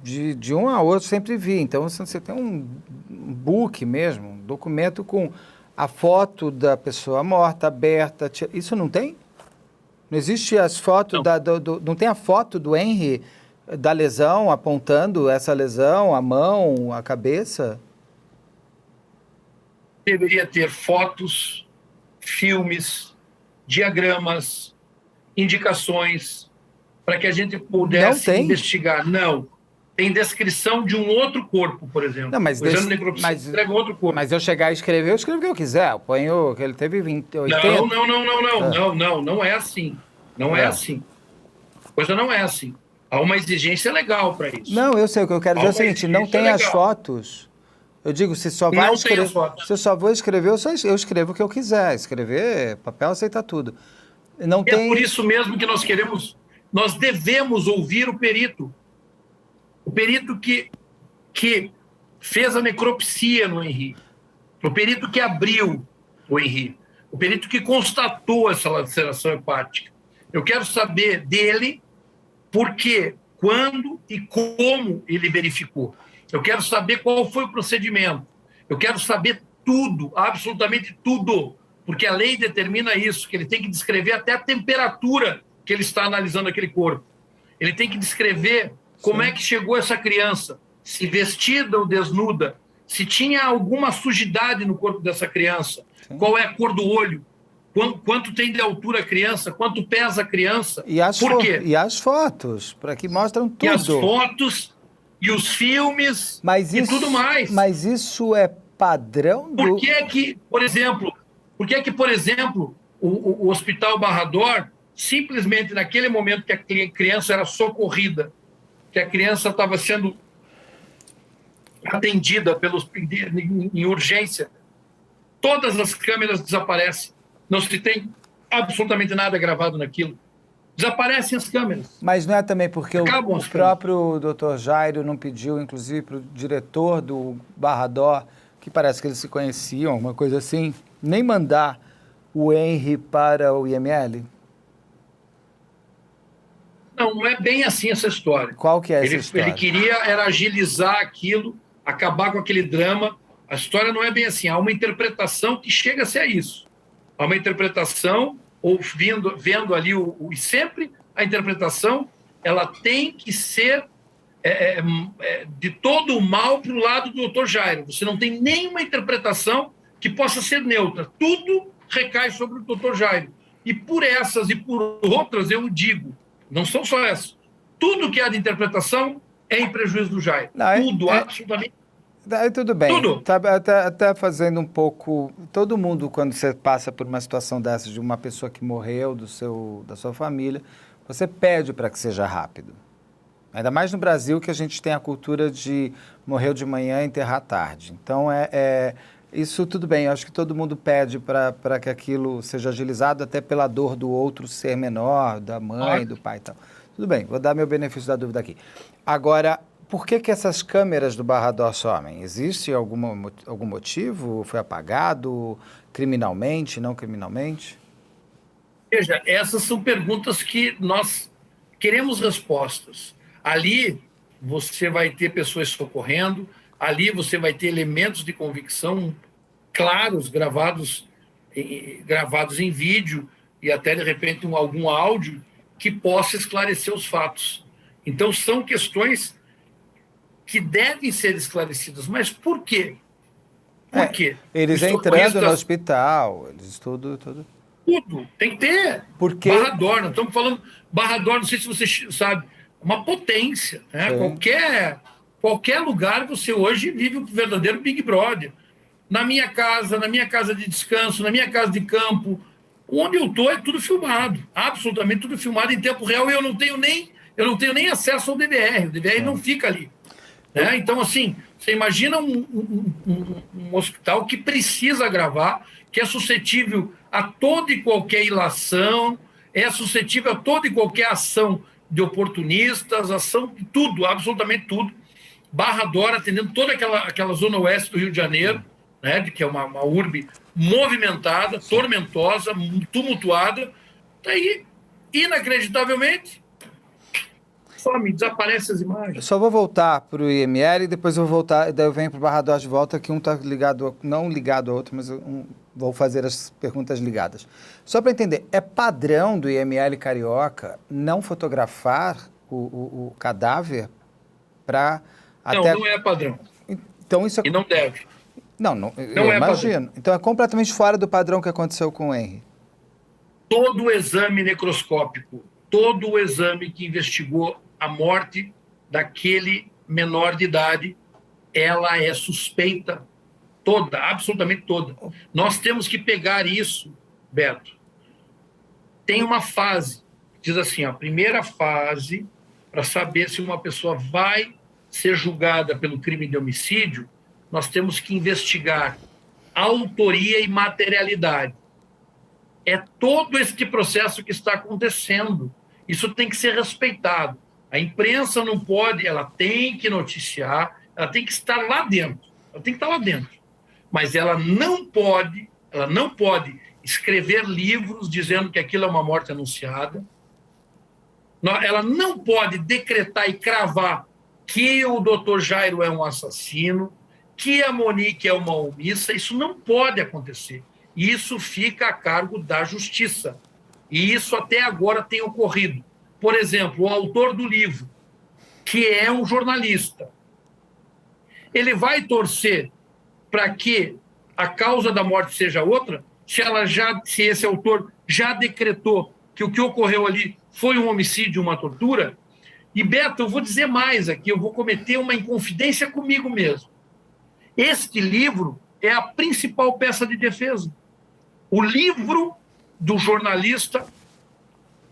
de um a outro sempre vi. Então, você tem um book mesmo, um documento com a foto da pessoa morta, aberta, isso não tem? Não existe as fotos, não tem a foto do Henry da lesão, apontando essa lesão, a mão, a cabeça? Deveria ter fotos, filmes, diagramas, indicações, para que a gente pudesse investigar. Não. Tem descrição de um outro corpo, por exemplo. Não, mas escreve outro corpo. Mas eu chegar a escrever, eu escrevo o que eu quiser. Eu ponho que ele teve 80. Não é assim. Não é assim. A coisa não é assim. Há uma exigência legal para isso. Não, eu sei. O que eu quero dizer é o seguinte, não tem as fotos. Eu digo, se só vai escrever, se eu só vou escrever, eu escrevo o que eu quiser. Escrever, papel aceita tudo. Não tem... É por isso mesmo que nós devemos ouvir o perito. O perito que fez a necropsia no Henry. O perito que abriu o Henry. O perito que constatou essa laceração hepática. Eu quero saber dele por quê, quando e como ele verificou. Eu quero saber qual foi o procedimento. Eu quero saber tudo, absolutamente tudo, porque a lei determina isso, que ele tem que descrever até a temperatura que ele está analisando aquele corpo. Ele tem que descrever como é que chegou essa criança, se vestida ou desnuda, se tinha alguma sujidade no corpo dessa criança, qual é a cor do olho, quanto tem de altura a criança, quanto pesa a criança. Por quê? E as fotos, para que mostram tudo. E as fotos, e os filmes, e tudo mais. Mas isso é padrão do... Por que, por exemplo, o Hospital Barra d'Or, simplesmente naquele momento que a criança era socorrida, que a criança estava sendo atendida em urgência, todas as câmeras desaparecem. Não se tem absolutamente nada gravado naquilo. Desaparecem as câmeras. Mas não é também porque o câmeras. próprio Dr. Jairo não pediu, inclusive, para o diretor do Barra d'Or, que parece que eles se conheciam, alguma coisa assim, nem mandar o Henry para o IML? Não é bem assim essa história. Qual que é essa história? Ele queria era agilizar aquilo, acabar com aquele drama. A história não é bem assim. Há uma interpretação que chega a ser isso. Há uma interpretação, ou vendo ali, e sempre a interpretação, ela tem que ser de todo o mal para o lado do Dr. Jairo. Você não tem nenhuma interpretação que possa ser neutra. Tudo recai sobre o Dr. Jairo. E por essas e por outras, eu digo, não são só essas. Tudo que há de interpretação é em prejuízo do Jairo. Tudo, absolutamente. Tudo bem. Tudo. Até fazendo um pouco... Todo mundo, quando você passa por uma situação dessa, de uma pessoa que morreu da sua família, você pede para que seja rápido. Ainda mais no Brasil, que a gente tem a cultura de morreu de manhã e enterrar tarde. Então, isso tudo bem. Eu acho que todo mundo pede para que aquilo seja agilizado, até pela dor do outro ser menor, da mãe, do pai e tal. Tudo bem, vou dar meu benefício da dúvida aqui. Agora... Por que essas câmeras do Barra d'Or somem? Existe algum motivo? Foi apagado criminalmente, não criminalmente? Veja, essas são perguntas que nós queremos respostas. Ali você vai ter pessoas socorrendo, ali você vai ter elementos de convicção claros, gravados em vídeo e até, de repente, algum áudio que possa esclarecer os fatos. Então, são questões que devem ser esclarecidas. Mas por quê? Por quê? Eles entrando no hospital, eles tudo. Tudo. Tem que ter. Porque... Barra d'Or, nós estamos falando... Barra d'Or, não sei se você sabe, uma potência. Né? Qualquer lugar você hoje vive um verdadeiro Big Brother. Na minha casa de descanso, na minha casa de campo, onde eu estou é tudo filmado. Absolutamente tudo filmado em tempo real. E eu não tenho nem acesso ao DVR. O DVR não fica ali. Né? Então, assim, você imagina um hospital que precisa gravar, que é suscetível a toda e qualquer ilação, é suscetível a toda e qualquer ação de oportunistas, ação de tudo, absolutamente tudo. Barra d'Or atendendo toda aquela zona oeste do Rio de Janeiro, né, que é uma urbe movimentada, tormentosa, tumultuada. Daí, inacreditavelmente... desaparece as imagens. Eu só vou voltar para o IML e depois eu venho para o Barra d'Or de volta, que um está não ligado ao outro, mas vou fazer as perguntas ligadas. Só para entender, é padrão do IML Carioca não fotografar o cadáver para... Não é padrão. Então, isso E não deve. Não eu imagino. Padrão. Então é completamente fora do padrão que aconteceu com o Henry. Todo o exame necroscópico, todo o exame que investigou a morte daquele menor de idade, ela é suspeita toda, absolutamente toda. Nós temos que pegar isso, Beto. Tem uma fase, diz assim, a primeira fase, para saber se uma pessoa vai ser julgada pelo crime de homicídio, nós temos que investigar autoria e materialidade. É todo este processo que está acontecendo. Isso tem que ser respeitado. A imprensa não pode, ela tem que noticiar, ela tem que estar lá dentro. Ela tem que estar lá dentro. Mas ela não pode escrever livros dizendo que aquilo é uma morte anunciada. Ela não pode decretar e cravar que o Dr. Jairo é um assassino, que a Monique é uma omissa. Isso não pode acontecer. Isso fica a cargo da justiça. E isso até agora tem ocorrido. Por exemplo, o autor do livro, que é um jornalista, ele vai torcer para que a causa da morte seja outra? se esse autor já decretou que o que ocorreu ali foi um homicídio, uma tortura. E, Beto, eu vou dizer mais aqui, eu vou cometer uma inconfidência comigo mesmo. Este livro é a principal peça de defesa. O livro do jornalista,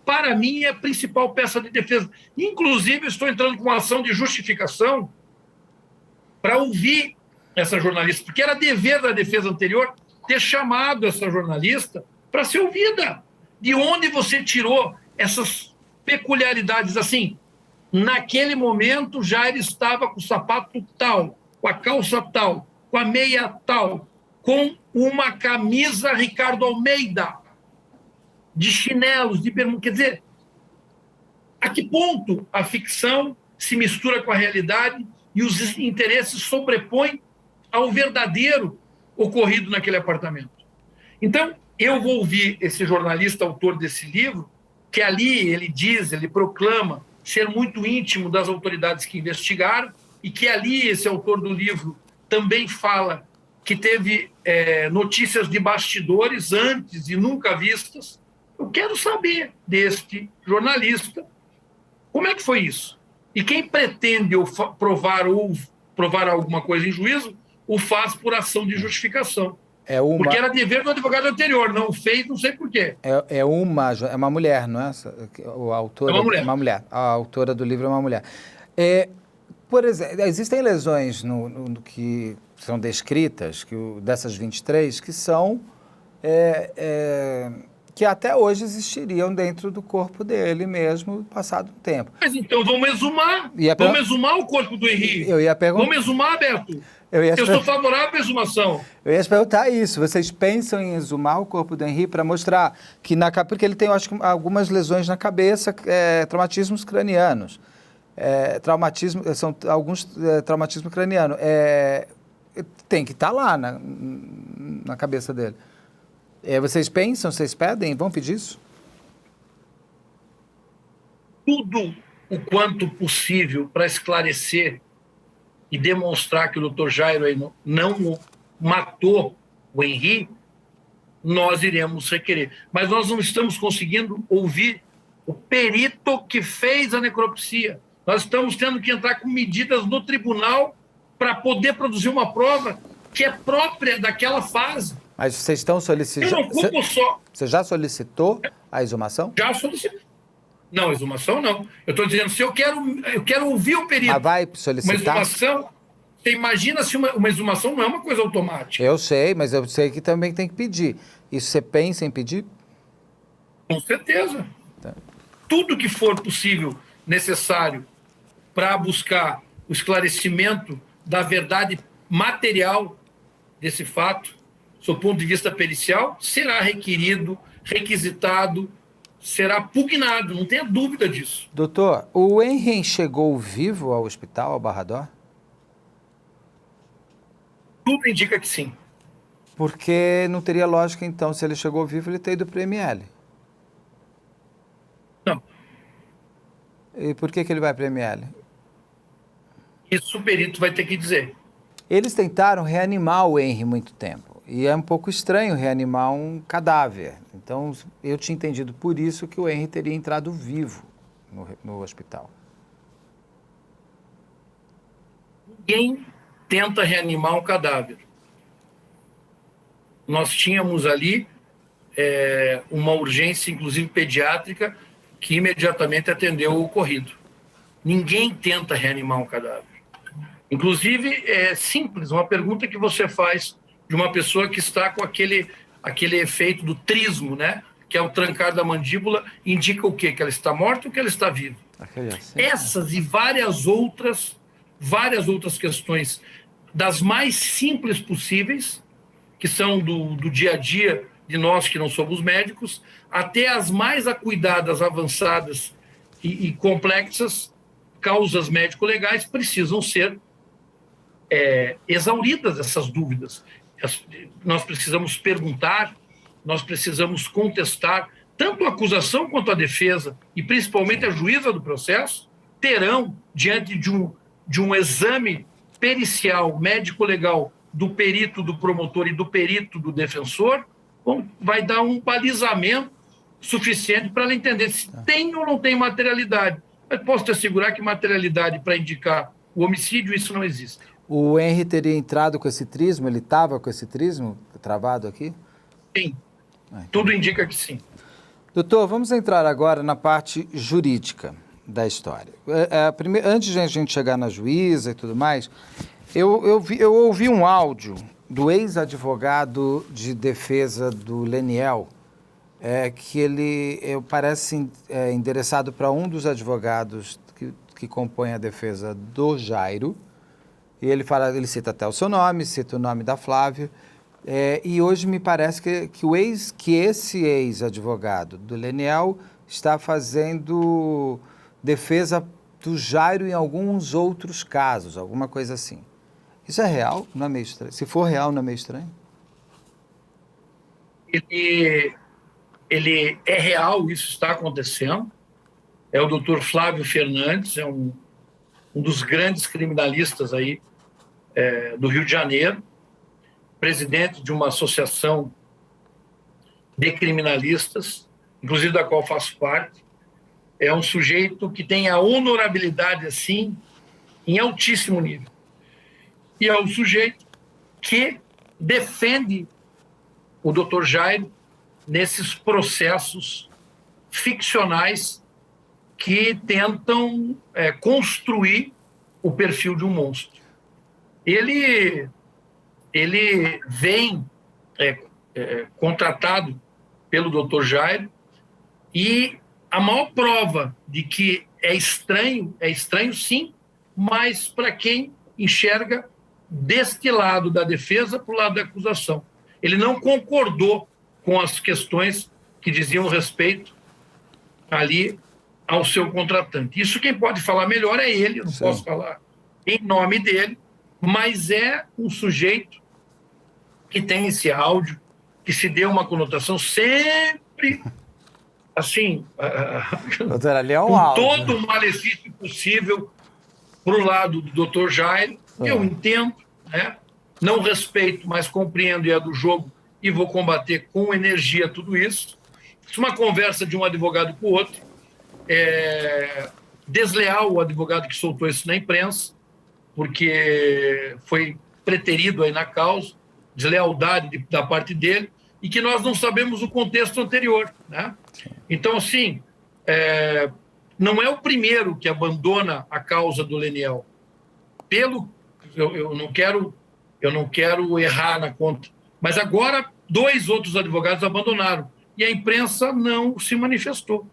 para mim, é a principal peça de defesa. Inclusive, estou entrando com uma ação de justificação para ouvir essa jornalista, porque era dever da defesa anterior ter chamado essa jornalista para ser ouvida. De onde você tirou essas peculiaridades assim? Naquele momento, Jair estava com o sapato tal, com a calça tal, com a meia tal, com uma camisa Ricardo Almeida, de chinelos, de bermuda. Quer dizer, a que ponto a ficção se mistura com a realidade e os interesses sobrepõem ao verdadeiro ocorrido naquele apartamento? Então, eu vou ouvir esse jornalista, autor desse livro, que ali ele diz, ele proclama ser muito íntimo das autoridades que investigaram, e que ali esse autor do livro também fala que teve notícias de bastidores antes e nunca vistas. Eu quero saber deste jornalista como é que foi isso. E quem pretende provar alguma coisa em juízo, o faz por ação de justificação. Porque era dever do advogado anterior, não fez, não sei por quê. É uma mulher, não é? A autora, é uma mulher. Uma mulher. A autora do livro é uma mulher. Por exemplo, existem lesões no que são descritas, dessas 23, que são... que até hoje existiriam dentro do corpo dele mesmo, passado um tempo. Mas então vamos exumar. Vamos exumar o corpo do Henri. Eu ia perguntar... Vamos exumar, Beto. Eu sou favorável à exumação. Eu ia te perguntar isso. Vocês pensam em exumar o corpo do Henri para mostrar que porque ele tem, eu acho, algumas lesões na cabeça, traumatismos cranianos. São alguns traumatismos cranianos. Tem que estar lá na cabeça dele. Vocês pensam, vocês pedem, vão pedir isso? Tudo o quanto possível para esclarecer e demonstrar que o Dr. Jairo não matou o Henri, nós iremos requerer. Mas nós não estamos conseguindo ouvir o perito que fez a necropsia. Nós estamos tendo que entrar com medidas no tribunal para poder produzir uma prova que é própria daquela fase. Mas vocês estão solicitando... Eu não culpo só. Você já solicitou a exumação? Já solicitei. Não, exumação não. Eu estou dizendo, se eu quero ouvir o perito. Mas vai solicitar? Uma exumação, você imagina se uma exumação não é uma coisa automática. Eu sei, mas eu sei que também tem que pedir. Isso você pensa em pedir? Com certeza. Tá. Tudo que for possível, necessário, para buscar o esclarecimento da verdade material desse fato, sob o ponto de vista pericial, será requerido, requisitado, será pugnado, não tenha dúvida disso. Doutor, o Henri chegou vivo ao hospital, ao Barrador? Tudo indica que sim. Porque não teria lógica, então, se ele chegou vivo, ele ter ido para o ML. Não. E por que ele vai para o ML? Isso o perito vai ter que dizer. Eles tentaram reanimar o Henri muito tempo. E é um pouco estranho reanimar um cadáver. Então, eu tinha entendido por isso que o Henri teria entrado vivo no hospital. Ninguém tenta reanimar um cadáver. Nós tínhamos ali uma urgência, inclusive pediátrica, que imediatamente atendeu o ocorrido. Ninguém tenta reanimar um cadáver. Inclusive, é simples, uma pergunta que você faz de uma pessoa que está com aquele efeito do trismo, né? Que é o trancar da mandíbula, indica o quê? Que ela está morta ou que ela está viva? Essas e várias outras questões, das mais simples possíveis, que são do dia a dia de nós que não somos médicos, até as mais acuidadas, avançadas e complexas, causas médico-legais, precisam ser exauridas essas dúvidas. Nós precisamos perguntar, nós precisamos contestar, tanto a acusação quanto a defesa, e principalmente a juíza do processo, terão, diante de um exame pericial, médico-legal, do perito do promotor e do perito do defensor, vai dar um balizamento suficiente para ela entender se tem ou não tem materialidade. Mas posso te assegurar que materialidade para indicar o homicídio, isso não existe. O Henry teria entrado com esse trismo? Ele estava com esse trismo travado aqui? Sim, tudo indica que sim. Doutor, vamos entrar agora na parte jurídica da história. Antes de a gente chegar na juíza e tudo mais, eu ouvi um áudio do ex-advogado de defesa do Leniel, que ele parece endereçado para um dos advogados que compõem a defesa do Jairo, e ele cita até o seu nome, cita o nome da Flávia, e hoje me parece que esse ex-advogado do Leniel está fazendo defesa do Jairo em alguns outros casos, alguma coisa assim. Isso é real? Não é meio estranho? Se for real, não é meio estranho? Ele é real, isso está acontecendo. É o doutor Flávio Fernandes, é um dos grandes criminalistas aí do Rio de Janeiro, presidente de uma associação de criminalistas, inclusive da qual faço parte. É um sujeito que tem a honorabilidade, assim, em altíssimo nível. E é um sujeito que defende o doutor Jairo nesses processos ficcionais que tentam construir o perfil de um monstro. Ele vem contratado pelo doutor Jairo, e a maior prova de que é estranho sim, mas para quem enxerga deste lado da defesa para o lado da acusação. Ele não concordou com as questões que diziam respeito ali ao seu contratante. Isso quem pode falar melhor é ele, eu não posso falar em nome dele, mas é um sujeito que tem esse áudio, que se deu uma conotação sempre, assim, doutor, ali é um com áudio, todo o malefício possível para o lado do doutor Jairo. Eu entendo, né? Não respeito, mas compreendo, e é do jogo, e vou combater com energia tudo isso. Isso é uma conversa de um advogado com o outro. Desleal o advogado que soltou isso na imprensa, porque foi preterido aí na causa, deslealdade da parte dele, e que nós não sabemos o contexto anterior, né? Então, assim, não é o primeiro que abandona a causa do Leniel. Eu não quero errar na conta, mas agora 2 outros advogados abandonaram, e a imprensa não se manifestou.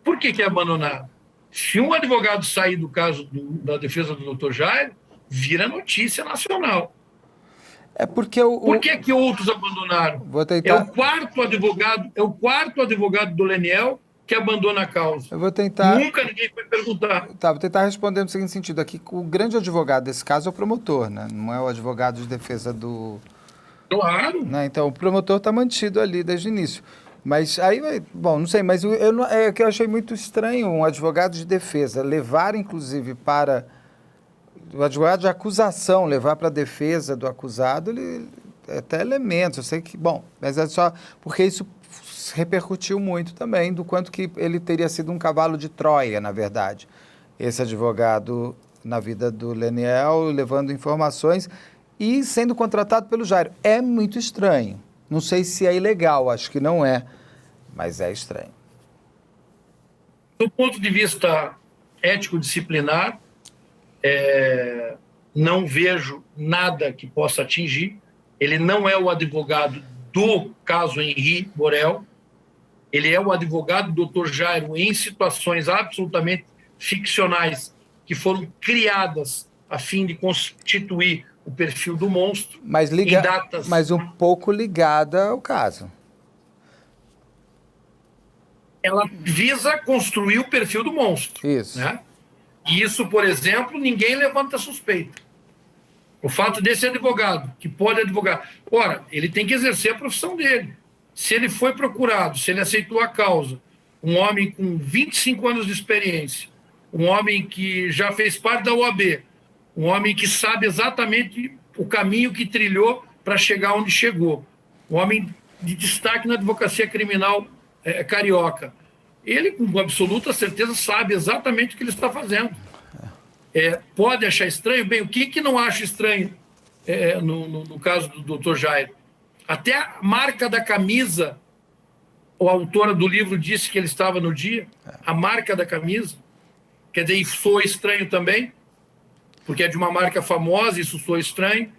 Por que abandonaram? Se um advogado sair do caso da defesa do doutor Jairo, vira notícia nacional. Por que outros abandonaram? Vou tentar... É o quarto advogado do Leniel que abandona a causa. Eu vou tentar... Nunca ninguém foi perguntar. Vou tentar responder no seguinte sentido aqui. O grande advogado desse caso é o promotor, né? Não é o advogado de defesa do... Claro. Né? Então, o promotor está mantido ali desde o início. Mas aí, bom, não sei, mas o que eu achei muito estranho um advogado de defesa levar, inclusive, para... O advogado de acusação levar para a defesa do acusado, ele até elementos, eu sei que, bom, mas é só porque isso repercutiu muito também do quanto que ele teria sido um cavalo de Troia, na verdade, esse advogado na vida do Leniel, levando informações e sendo contratado pelo Jairo. É muito estranho. Não sei se é ilegal, acho que não é, mas é estranho. Do ponto de vista ético-disciplinar, não vejo nada que possa atingir. Ele não é o advogado do caso Henri Borel, ele é o advogado do Dr. Jairo em situações absolutamente ficcionais que foram criadas a fim de constituir o perfil do monstro, em datas... Mas um pouco ligada ao caso. Ela visa construir o perfil do monstro. Isso. Né? E isso, por exemplo, ninguém levanta suspeita. O fato desse advogado, que pode advogar... Ora, ele tem que exercer a profissão dele. Se ele foi procurado, se ele aceitou a causa, um homem com 25 anos de experiência, um homem que já fez parte da OAB, um homem que sabe exatamente o caminho que trilhou para chegar onde chegou, um homem de destaque na advocacia criminal carioca. Ele, com absoluta certeza, sabe exatamente o que ele está fazendo. Pode achar estranho? Bem, o que não acha estranho no caso do Dr. Jairo? Até a marca da camisa, a autora do livro disse que ele estava no dia, a marca da camisa. Quer dizer, isso soa estranho também, porque é de uma marca famosa, isso soa estranho.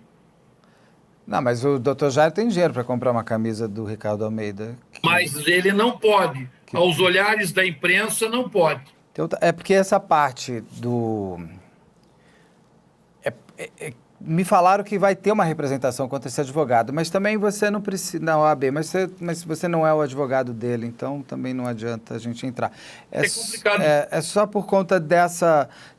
Não, mas o Dr. Jairo tem dinheiro para comprar uma camisa do Ricardo Almeida. Mas ele não pode. Aos olhares da imprensa, não pode. Então, é porque essa parte do... me falaram que vai ter uma representação contra esse advogado, mas também você não precisa... Na OAB, mas você não é o advogado dele, então também não adianta a gente entrar. É complicado. É só por conta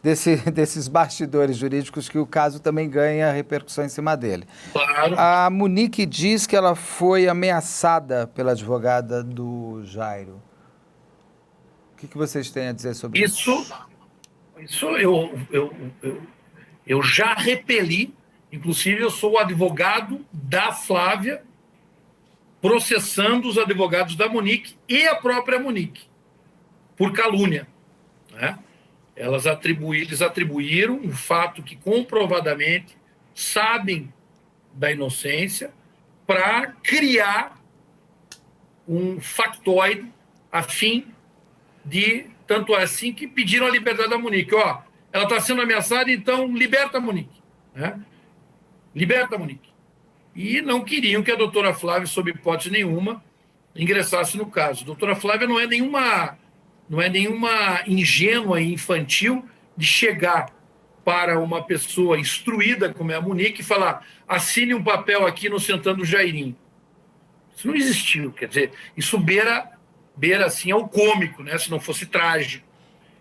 desses bastidores jurídicos que o caso também ganha repercussão em cima dele. Claro. A Monique diz que ela foi ameaçada pela advogada do Jairo. O que vocês têm a dizer sobre isso? Isso eu já repeli, inclusive eu sou o advogado da Flávia, processando os advogados da Monique e a própria Monique, por calúnia. Né? Eles atribuíram um fato que comprovadamente sabem da inocência para criar um factoide a fim de, tanto assim que pediram a liberdade da Monique. Ela está sendo ameaçada, então liberta a Monique. Né? Liberta a Monique. E não queriam que a doutora Flávia, sob hipótese nenhuma, ingressasse no caso. A doutora Flávia não é nenhuma ingênua e infantil de chegar para uma pessoa instruída, como é a Monique, e falar: assine um papel aqui no Sentando Jairinho. Isso não existiu. Quer dizer, isso beira assim ao cômico, né? Se não fosse trágico.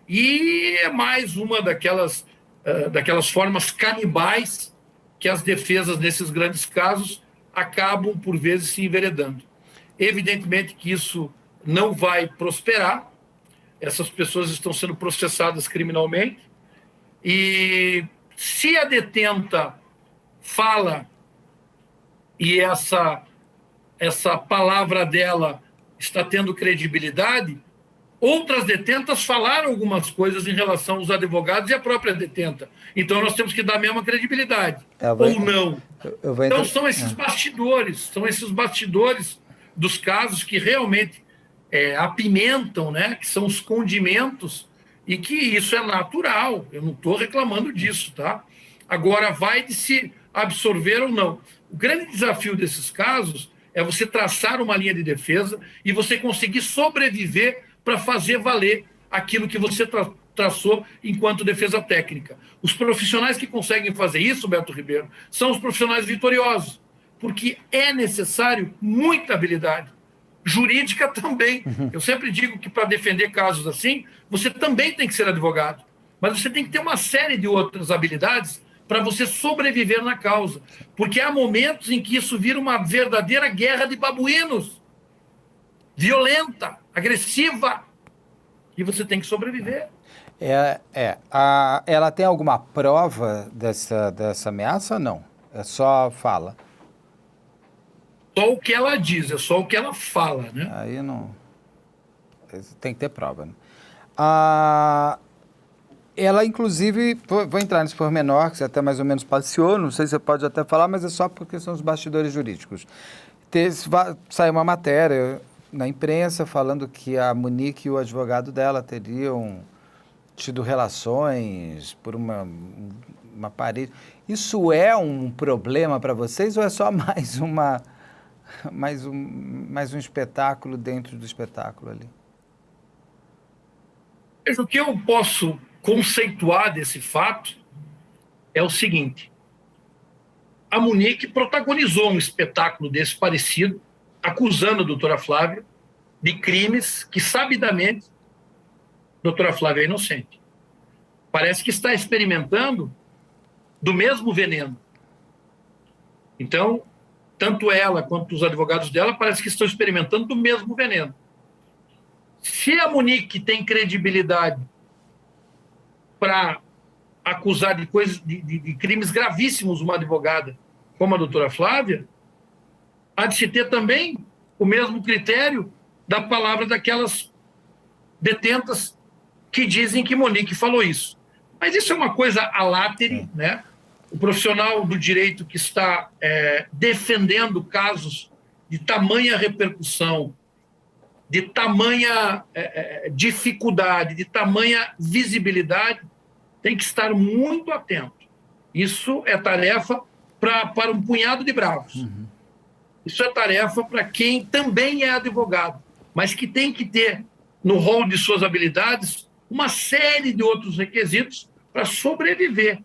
E é mais uma daquelas formas canibais que as defesas nesses grandes casos acabam, por vezes, se enveredando. Evidentemente que isso não vai prosperar, essas pessoas estão sendo processadas criminalmente, e se a detenta fala e essa palavra dela está tendo credibilidade, outras detentas falaram algumas coisas em relação aos advogados e à própria detenta. Então, nós temos que dar a mesma credibilidade. Ou não. Então, são esses bastidores, dos casos que realmente apimentam, né? Que são os condimentos, e que isso é natural. Eu não estou reclamando disso, tá? Agora, vai de se absorver ou não. O grande desafio desses casos é você traçar uma linha de defesa e você conseguir sobreviver para fazer valer aquilo que você traçou enquanto defesa técnica. Os profissionais que conseguem fazer isso, Beto Ribeiro, são os profissionais vitoriosos, porque é necessário muita habilidade. Jurídica também. Eu sempre digo que para defender casos assim, você também tem que ser advogado, mas você tem que ter uma série de outras habilidades para você sobreviver na causa. Porque há momentos em que isso vira uma verdadeira guerra de babuínos, violenta, agressiva, e você tem que sobreviver. Ela tem alguma prova dessa ameaça ou não? É só fala? Só o que ela diz, é só o que ela fala, né? Aí não... Tem que ter prova, né? Ela, inclusive, vou entrar nesse pormenor, que você até mais ou menos passeou, não sei se você pode até falar, mas é só porque são os bastidores jurídicos. Saiu uma matéria na imprensa falando que a Monique e o advogado dela teriam tido relações por uma parede. Isso é um problema para vocês ou é só mais um espetáculo dentro do espetáculo ali? O que eu posso conceituar desse fato é o seguinte: a Monique protagonizou um espetáculo desse parecido, acusando a doutora Flávia de crimes que, sabidamente, a doutora Flávia é inocente. Parece que está experimentando do mesmo veneno. Então, tanto ela quanto os advogados dela parece que estão experimentando do mesmo veneno. Se a Monique tem credibilidade para acusar de coisas, de crimes gravíssimos uma advogada como a doutora Flávia, há de se ter também o mesmo critério da palavra daquelas detentas que dizem que Monique falou isso. Mas isso é uma coisa a látere, né? O profissional do direito que está defendendo casos de tamanha repercussão, de tamanha dificuldade, de tamanha visibilidade, tem que estar muito atento. Isso é tarefa para um punhado de bravos. Uhum. Isso é tarefa para quem também é advogado, mas que tem que ter no rol de suas habilidades uma série de outros requisitos para sobreviver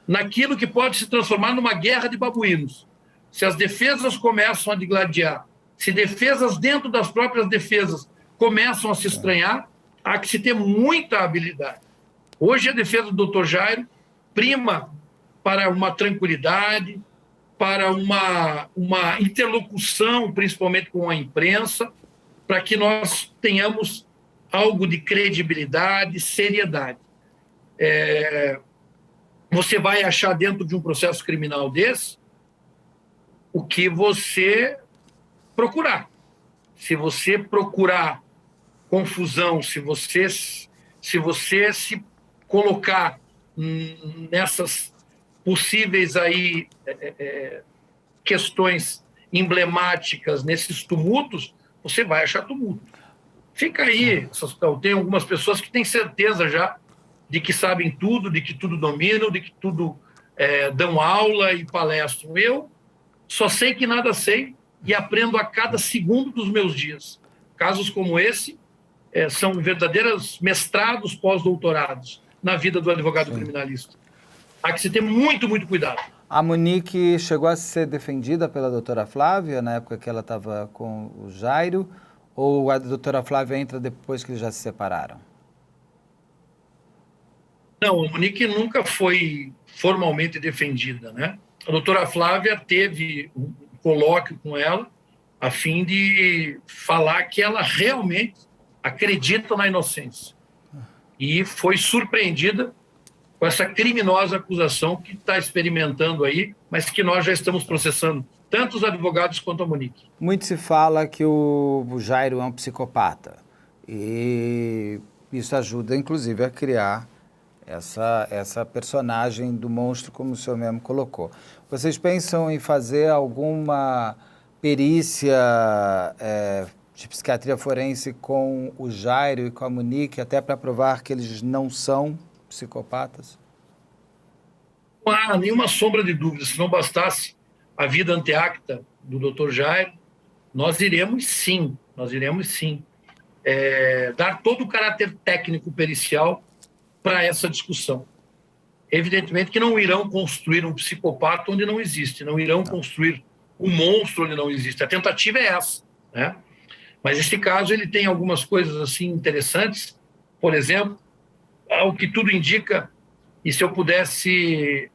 naquilo que pode se transformar numa guerra de babuínos. Se as defesas começam a digladiar, se defesas dentro das próprias defesas começam a se estranhar, há que se ter muita habilidade. Hoje a defesa do Dr. Jairo prima para uma tranquilidade, para uma interlocução, principalmente com a imprensa, para que nós tenhamos algo de credibilidade, seriedade. Você vai achar dentro de um processo criminal desse o que você procurar. Se você procurar confusão, se você se colocar nessas possíveis aí questões emblemáticas, nesses tumultos, você vai achar tumulto. Fica aí, tem algumas pessoas que têm certeza já de que sabem tudo, de que tudo dominam, de que tudo dão aula e palestram. Eu só sei que nada sei e aprendo a cada segundo dos meus dias. Casos como esse são verdadeiros mestrados pós-doutorados na vida do advogado criminalista. Há que se ter muito, muito cuidado. A Monique chegou a ser defendida pela doutora Flávia na época que ela estava com o Jairo, ou a doutora Flávia entra depois que eles já se separaram? Não, a Monique nunca foi formalmente defendida, né? A doutora Flávia teve um colóquio com ela a fim de falar que ela realmente acredita na inocência. E foi surpreendida com essa criminosa acusação que está experimentando aí, mas que nós já estamos processando, tanto os advogados quanto a Monique. Muito se fala que o Jairo é um psicopata. E isso ajuda, inclusive, a criar essa personagem do monstro, como o senhor mesmo colocou. Vocês pensam em fazer alguma perícia de psiquiatria forense com o Jairo e com a Monique, até para provar que eles não são psicopatas? Não há nenhuma sombra de dúvida. Se não bastasse a vida anteacta do Dr. Jairo, nós iremos sim dar todo o caráter técnico pericial para essa discussão. Evidentemente que não irão construir um psicopata onde não existe, não irão construir um monstro onde não existe. A tentativa é essa, né? Mas esse caso ele tem algumas coisas assim interessantes. Por exemplo, ao que tudo indica, e se eu pudesse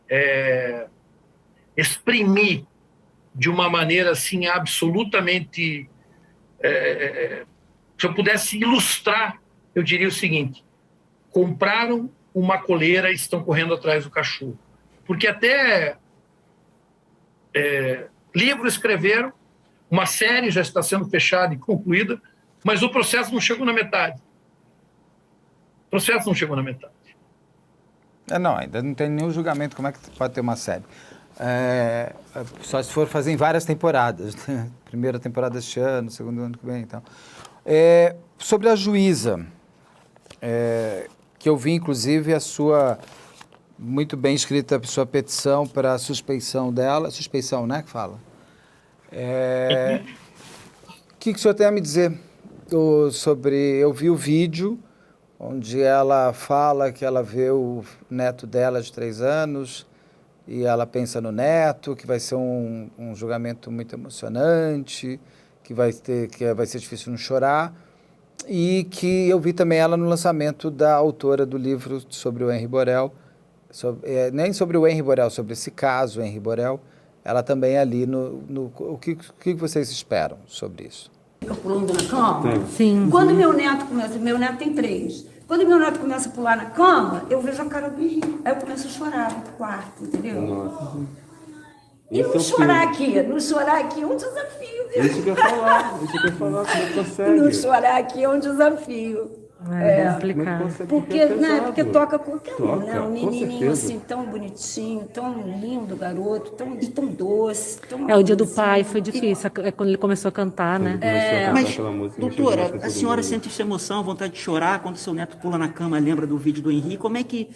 exprimir de uma maneira assim absolutamente, se eu pudesse ilustrar, eu diria o seguinte: compraram uma coleira e estão correndo atrás do cachorro. Porque até livro escreveram, uma série já está sendo fechada e concluída, mas o processo não chegou na metade. O processo não chegou na metade. Não, ainda não tem nenhum julgamento. Como é que pode ter uma série? Só se for fazer em várias temporadas. Né? Primeira temporada este ano, segundo ano que vem. Então. Sobre a juíza, que eu vi, inclusive, a sua, muito bem escrita, a sua petição para a suspeição dela. Suspeição, né, que fala? O que o senhor tem a me dizer sobre... Eu vi o vídeo onde ela fala que ela vê o neto dela de 3 anos e ela pensa no neto, que vai ser um julgamento muito emocionante, que vai ser difícil não chorar, e que eu vi também ela no lançamento da autora do livro sobre o Henri Borel, nem sobre o Henri Borel, sobre esse caso, Henri Borel, ela também ali o que vocês esperam sobre isso? Fica pulando na cama? Sim. Quando meu neto tem 3, quando meu neto começa a pular na cama, eu vejo a cara do Henrique. Aí eu começo a chorar no quarto, entendeu? Nossa. E não chorar aqui é um desafio Isso que eu ia falar, como é que consegue? Não chorar aqui é um desafio. É complicado. Porque toca qualquer um, né? Um com menininho certeza. assim, tão bonitinho, tão lindo, garoto, tão doce. O dia do pai foi difícil, é quando ele começou a cantar, né? Mas, doutora, a senhora sente essa emoção, vontade de chorar quando seu neto pula na cama, lembra do vídeo do Henrique? Como é que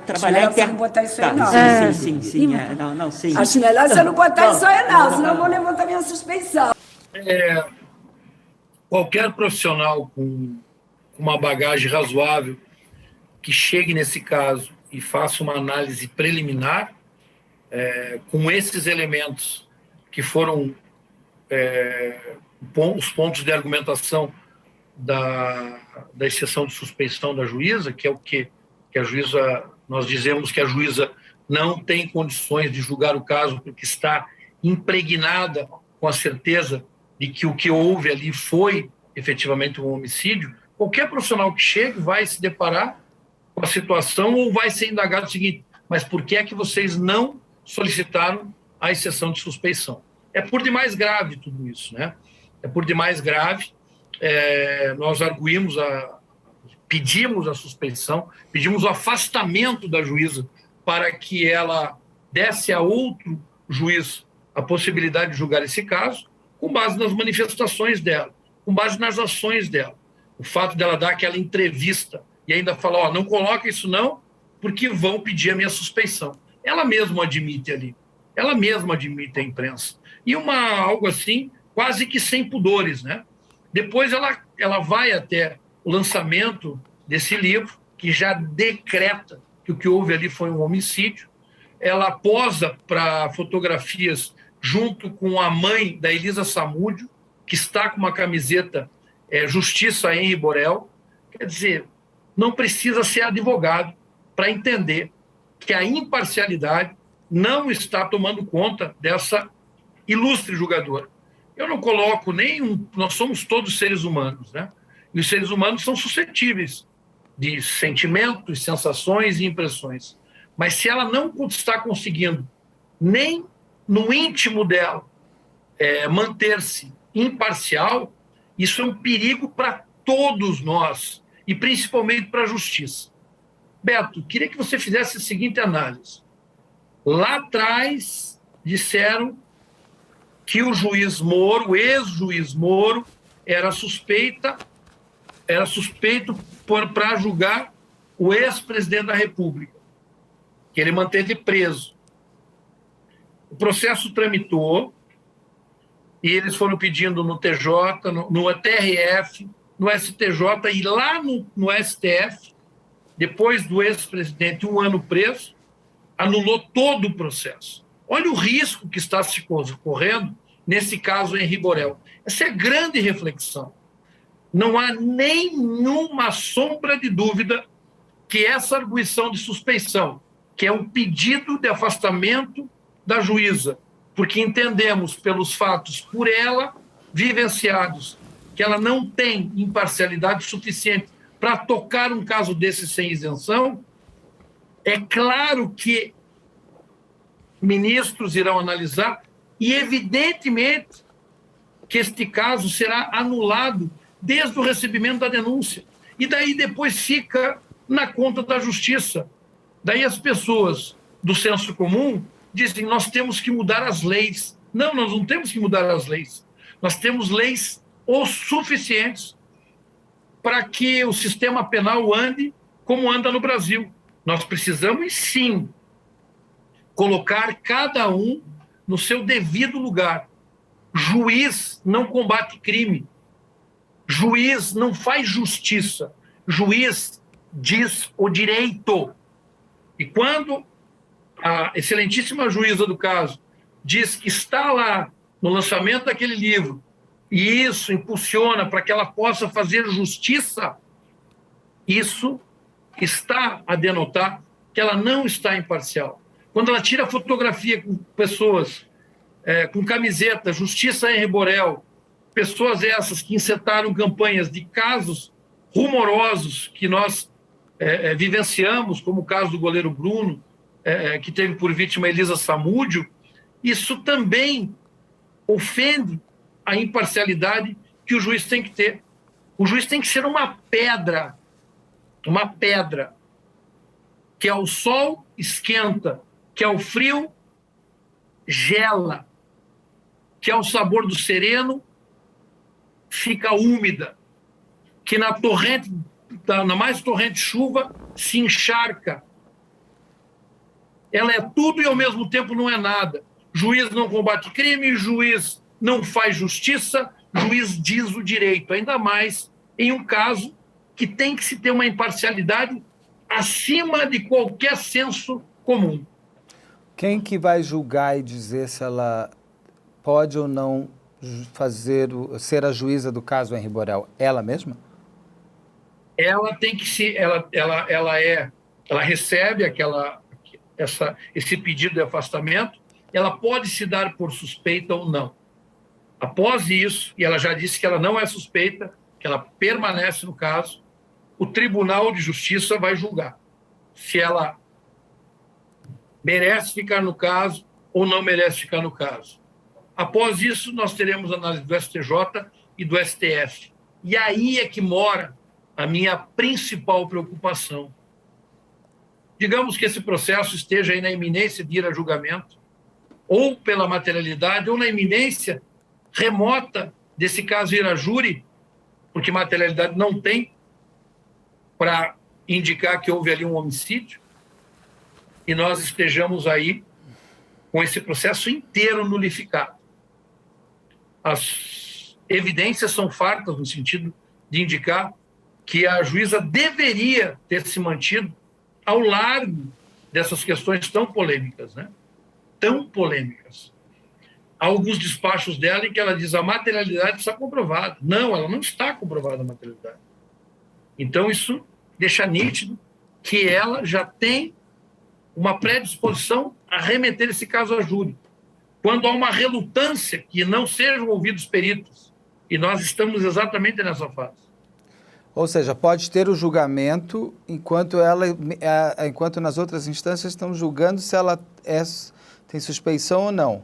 trabalhar Acho melhor você não botar isso aí, não. Sim. Não, sim. Acho melhor você não botar isso aí, não, senão eu vou levantar minha suspeição. Qualquer profissional com uma bagagem razoável que chegue nesse caso e faça uma análise preliminar com esses elementos que foram os pontos de argumentação da exceção de suspeição da juíza, que é o que a juíza, nós dizemos que a juíza não tem condições de julgar o caso porque está impregnada com a certeza de que o que houve ali foi efetivamente um homicídio. Qualquer profissional que chegue vai se deparar com a situação ou vai ser indagado o seguinte: mas por que é que vocês não solicitaram a exceção de suspeição? É por demais grave tudo isso, né? É por demais grave. Nós pedimos a suspeição, pedimos o afastamento da juíza para que ela desse a outro juiz a possibilidade de julgar esse caso, com base nas manifestações dela, com base nas ações dela. O fato dela dar aquela entrevista e ainda falar, não coloca isso não, porque vão pedir a minha suspeição. Ela mesma admite ali. Ela mesma admite à imprensa. E algo assim, quase que sem pudores, né? Depois ela vai até o lançamento desse livro, que já decreta que o que houve ali foi um homicídio. Ela posa para fotografias junto com a mãe da Elisa Samúdio, que está com uma camiseta Justiça Henri Borel. Quer dizer, não precisa ser advogado para entender que a imparcialidade não está tomando conta dessa ilustre julgadora. Eu não coloco nós somos todos seres humanos, né? E os seres humanos são suscetíveis de sentimentos, sensações e impressões. Mas se ela não está conseguindo, nem no íntimo dela, manter-se imparcial, isso é um perigo para todos nós, e principalmente para a justiça. Beto, queria que você fizesse a seguinte análise. Lá atrás, disseram que o juiz Moro, o ex-juiz Moro, era suspeito para julgar o ex-presidente da República, que ele manteve preso. O processo tramitou e eles foram pedindo no TJ, no TRF, no STJ e lá no STF, depois do ex-presidente 1 ano preso, anulou todo o processo. Olha o risco que está se correndo nesse caso Henri Borel. Essa é a grande reflexão. Não há nenhuma sombra de dúvida que essa arguição de suspeição, que é um pedido de afastamento da juíza, porque entendemos pelos fatos por ela vivenciados que ela não tem imparcialidade suficiente para tocar um caso desse sem isenção, é claro que ministros irão analisar e, evidentemente, que este caso será anulado desde o recebimento da denúncia. E daí depois fica na conta da justiça. Daí as pessoas do senso comum dizem, nós temos que mudar as leis. Não, nós não temos que mudar as leis. Nós temos leis o suficientes para que o sistema penal ande como anda no Brasil. Nós precisamos, sim, colocar cada um no seu devido lugar. Juiz não combate crime. Juiz não faz justiça. Juiz diz o direito. E quando a excelentíssima juíza do caso diz que está lá no lançamento daquele livro e isso impulsiona para que ela possa fazer justiça, isso está a denotar que ela não está imparcial. Quando ela tira fotografia com pessoas com camiseta Justiça Henri Borel, pessoas essas que encetaram campanhas de casos rumorosos que nós vivenciamos, como o caso do goleiro Bruno, que teve por vítima Elisa Samúdio, isso também ofende a imparcialidade que o juiz tem que ter. O juiz tem que ser uma pedra, que ao sol esquenta, que ao frio gela, que ao sabor do sereno fica úmida, que na mais torrente chuva se encharca. Ela é tudo e ao mesmo tempo não é nada. Juiz não combate crime, juiz não faz justiça, juiz diz o direito, ainda mais em um caso que tem que se ter uma imparcialidade acima de qualquer senso comum. Quem que vai julgar e dizer se ela pode ou não ser a juíza do caso Henri Borel? Ela mesma? Ela tem que se, ela recebe esse pedido de afastamento, ela pode se dar por suspeita ou não. Após isso, e ela já disse que ela não é suspeita, que ela permanece no caso, o Tribunal de Justiça vai julgar se ela merece ficar no caso ou não merece ficar no caso. Após isso, nós teremos análise do STJ e do STF. E aí é que mora a minha principal preocupação. Digamos que esse processo esteja aí na iminência de ir a julgamento, ou pela materialidade, ou na iminência remota desse caso ir a júri, porque materialidade não tem para indicar que houve ali um homicídio, e nós estejamos aí com esse processo inteiro nulificado. As evidências são fartas no sentido de indicar que a juíza deveria ter se mantido ao largo dessas questões tão polêmicas, né? Tão polêmicas. Há alguns despachos dela em que ela diz a materialidade está comprovada. Não, ela não está comprovada a materialidade. Então, isso deixa nítido que ela já tem uma predisposição a remeter esse caso a júri. Quando há uma relutância que não sejam ouvidos peritos, e nós estamos exatamente nessa fase. Ou seja, pode ter o julgamento enquanto nas outras instâncias estão julgando se ela tem suspeição ou não.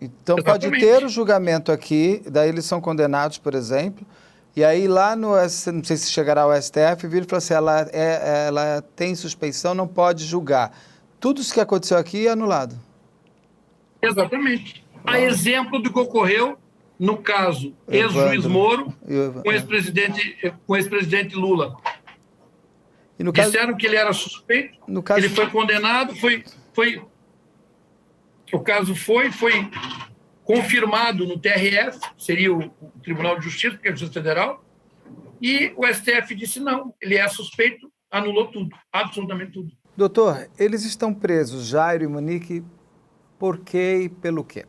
Então, exatamente. Pode ter o julgamento aqui, daí eles são condenados, por exemplo, e aí lá no, não sei se chegará ao STF, vira e fala assim, ela tem suspeição, não pode julgar. Tudo isso que aconteceu aqui é anulado. Exatamente. A exemplo do que ocorreu no caso ex-juiz Moro com o ex-presidente Lula. E no disseram caso, que ele era suspeito, no caso, ele foi condenado, o caso foi confirmado no TRF, seria o Tribunal de Justiça, que é a Justiça Federal, e o STF disse não, ele é suspeito, anulou tudo, absolutamente tudo. Doutor, eles estão presos, Jairo e Monique, por quê e pelo quê?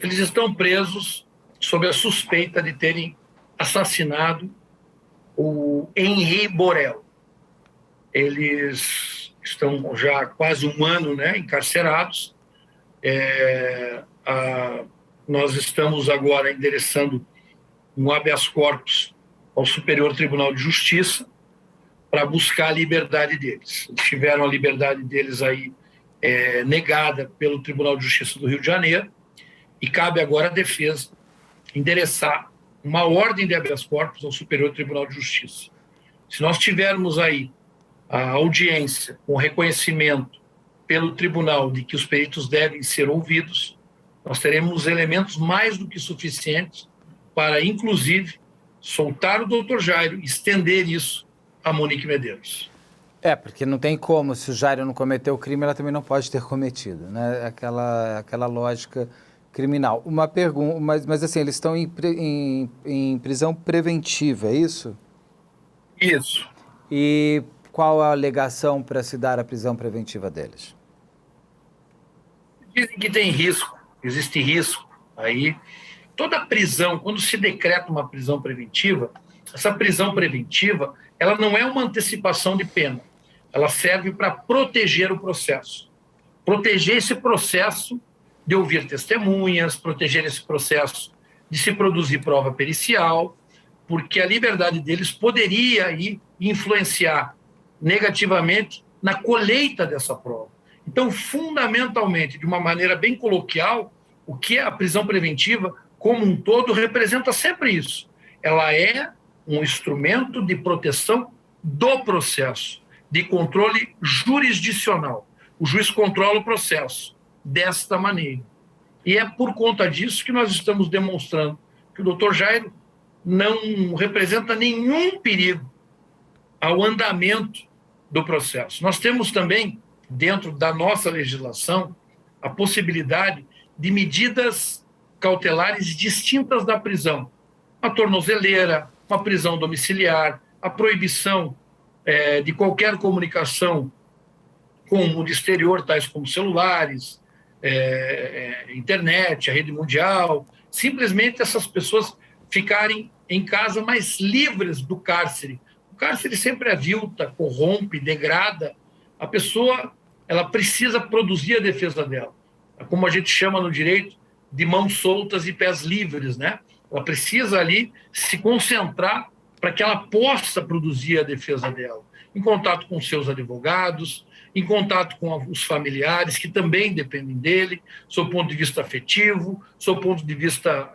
Eles estão presos sob a suspeita de terem assassinado o Henri Borel. Eles estão já há quase um ano, né, encarcerados. Nós estamos agora endereçando um habeas corpus ao Superior Tribunal de Justiça para buscar a liberdade deles. Eles tiveram a liberdade deles aí negada pelo Tribunal de Justiça do Rio de Janeiro e cabe agora à defesa endereçar uma ordem de habeas corpus ao Superior Tribunal de Justiça. Se nós tivermos aí a audiência com reconhecimento pelo tribunal de que os peritos devem ser ouvidos, nós teremos elementos mais do que suficientes para, inclusive, soltar o doutor Jairo e estender isso a Monique Medeiros. Porque não tem como, se o Jairo não cometeu o crime, ela também não pode ter cometido, né? Aquela lógica criminal. Uma pergunta, mas assim, eles estão em prisão preventiva, é isso? Isso. E qual a alegação para se dar a prisão preventiva deles? Dizem que tem risco, existe risco aí. Toda prisão, quando se decreta uma prisão preventiva, essa prisão preventiva, ela não é uma antecipação de pena, ela serve para proteger o processo. Proteger esse processo de ouvir testemunhas, proteger esse processo de se produzir prova pericial, porque a liberdade deles poderia aí influenciar negativamente na colheita dessa prova. Então, fundamentalmente, de uma maneira bem coloquial, o que é a prisão preventiva, como um todo, representa sempre isso. Ela é um instrumento de proteção do processo, de controle jurisdicional. O juiz controla o processo desta maneira. E é por conta disso que nós estamos demonstrando que o Dr. Jairo não representa nenhum perigo ao andamento do processo. Nós temos também, dentro da nossa legislação, a possibilidade de medidas cautelares distintas da prisão. Uma tornozeleira, uma prisão domiciliar, a proibição de qualquer comunicação com o mundo exterior, tais como celulares, internet, a rede mundial, simplesmente essas pessoas ficarem em casa mais livres do cárcere. O cárcere sempre avilta, corrompe, degrada. A pessoa, ela precisa produzir a defesa dela. Como a gente chama no direito, de mãos soltas e pés livres, né? Ela precisa ali se concentrar para que ela possa produzir a defesa dela, em contato com seus advogados, em contato com os familiares que também dependem dele, sob o ponto de vista afetivo, sob o ponto de vista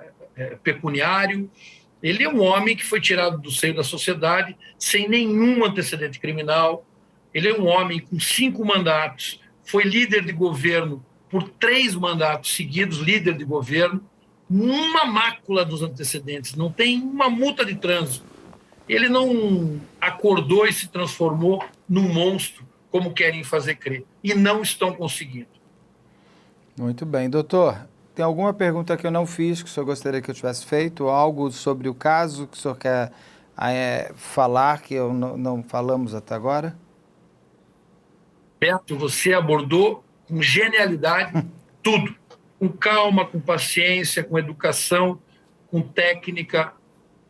pecuniário. Ele é um homem que foi tirado do seio da sociedade sem nenhum antecedente criminal. Ele é um homem com 5 mandatos, foi líder de governo por 3 mandatos seguidos, líder de governo, uma mácula dos antecedentes, não tem uma multa de trânsito. Ele não acordou e se transformou num monstro, como querem fazer crer, e não estão conseguindo. Muito bem. Doutor, tem alguma pergunta que eu não fiz, que o senhor gostaria que eu tivesse feito? Algo sobre o caso que o senhor quer falar, que eu não falamos até agora? Beto, você abordou com genialidade tudo. Com calma, com paciência, com educação, com técnica.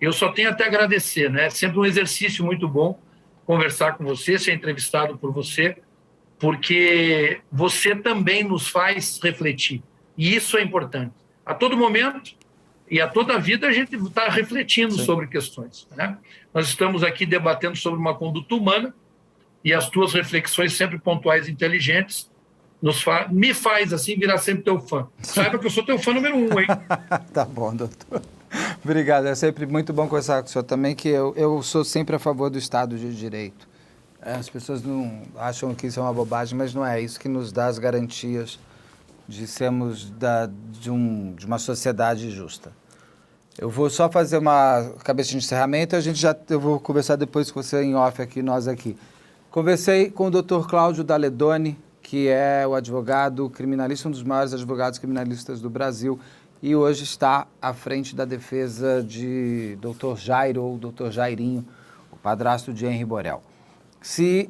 Eu só tenho até a agradecer, né? É sempre um exercício muito bom conversar com você, ser entrevistado por você, porque você também nos faz refletir. E isso é importante. A todo momento e a toda vida a gente está refletindo sobre questões, né? Nós estamos aqui debatendo sobre uma conduta humana e as tuas reflexões sempre pontuais e inteligentes me faz assim virar sempre teu fã. Saiba que eu sou teu fã número 1, hein? Tá bom, doutor. Obrigado. É sempre muito bom conversar com o senhor também, que eu sou sempre a favor do Estado de Direito. As pessoas não acham que isso é uma bobagem, mas não é isso que nos dá as garantias de sermos de uma sociedade justa. Eu vou só fazer uma cabeça de encerramento, eu vou conversar depois com você em off aqui, nós aqui. Conversei com o Dr. Cláudio Daledoni, que é o advogado criminalista, um dos maiores advogados criminalistas do Brasil, e hoje está à frente da defesa de Dr. Jairo, ou Dr. Jairinho, o padrasto de Henri Borel. Se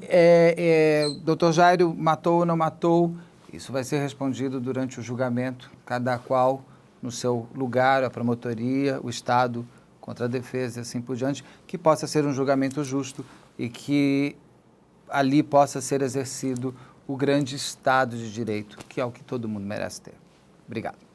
Dr. Jairo matou ou não matou, isso vai ser respondido durante o julgamento, cada qual no seu lugar, a promotoria, o Estado contra a defesa e assim por diante, que possa ser um julgamento justo e que ali possa ser exercido o grande Estado de Direito, que é o que todo mundo merece ter. Obrigado.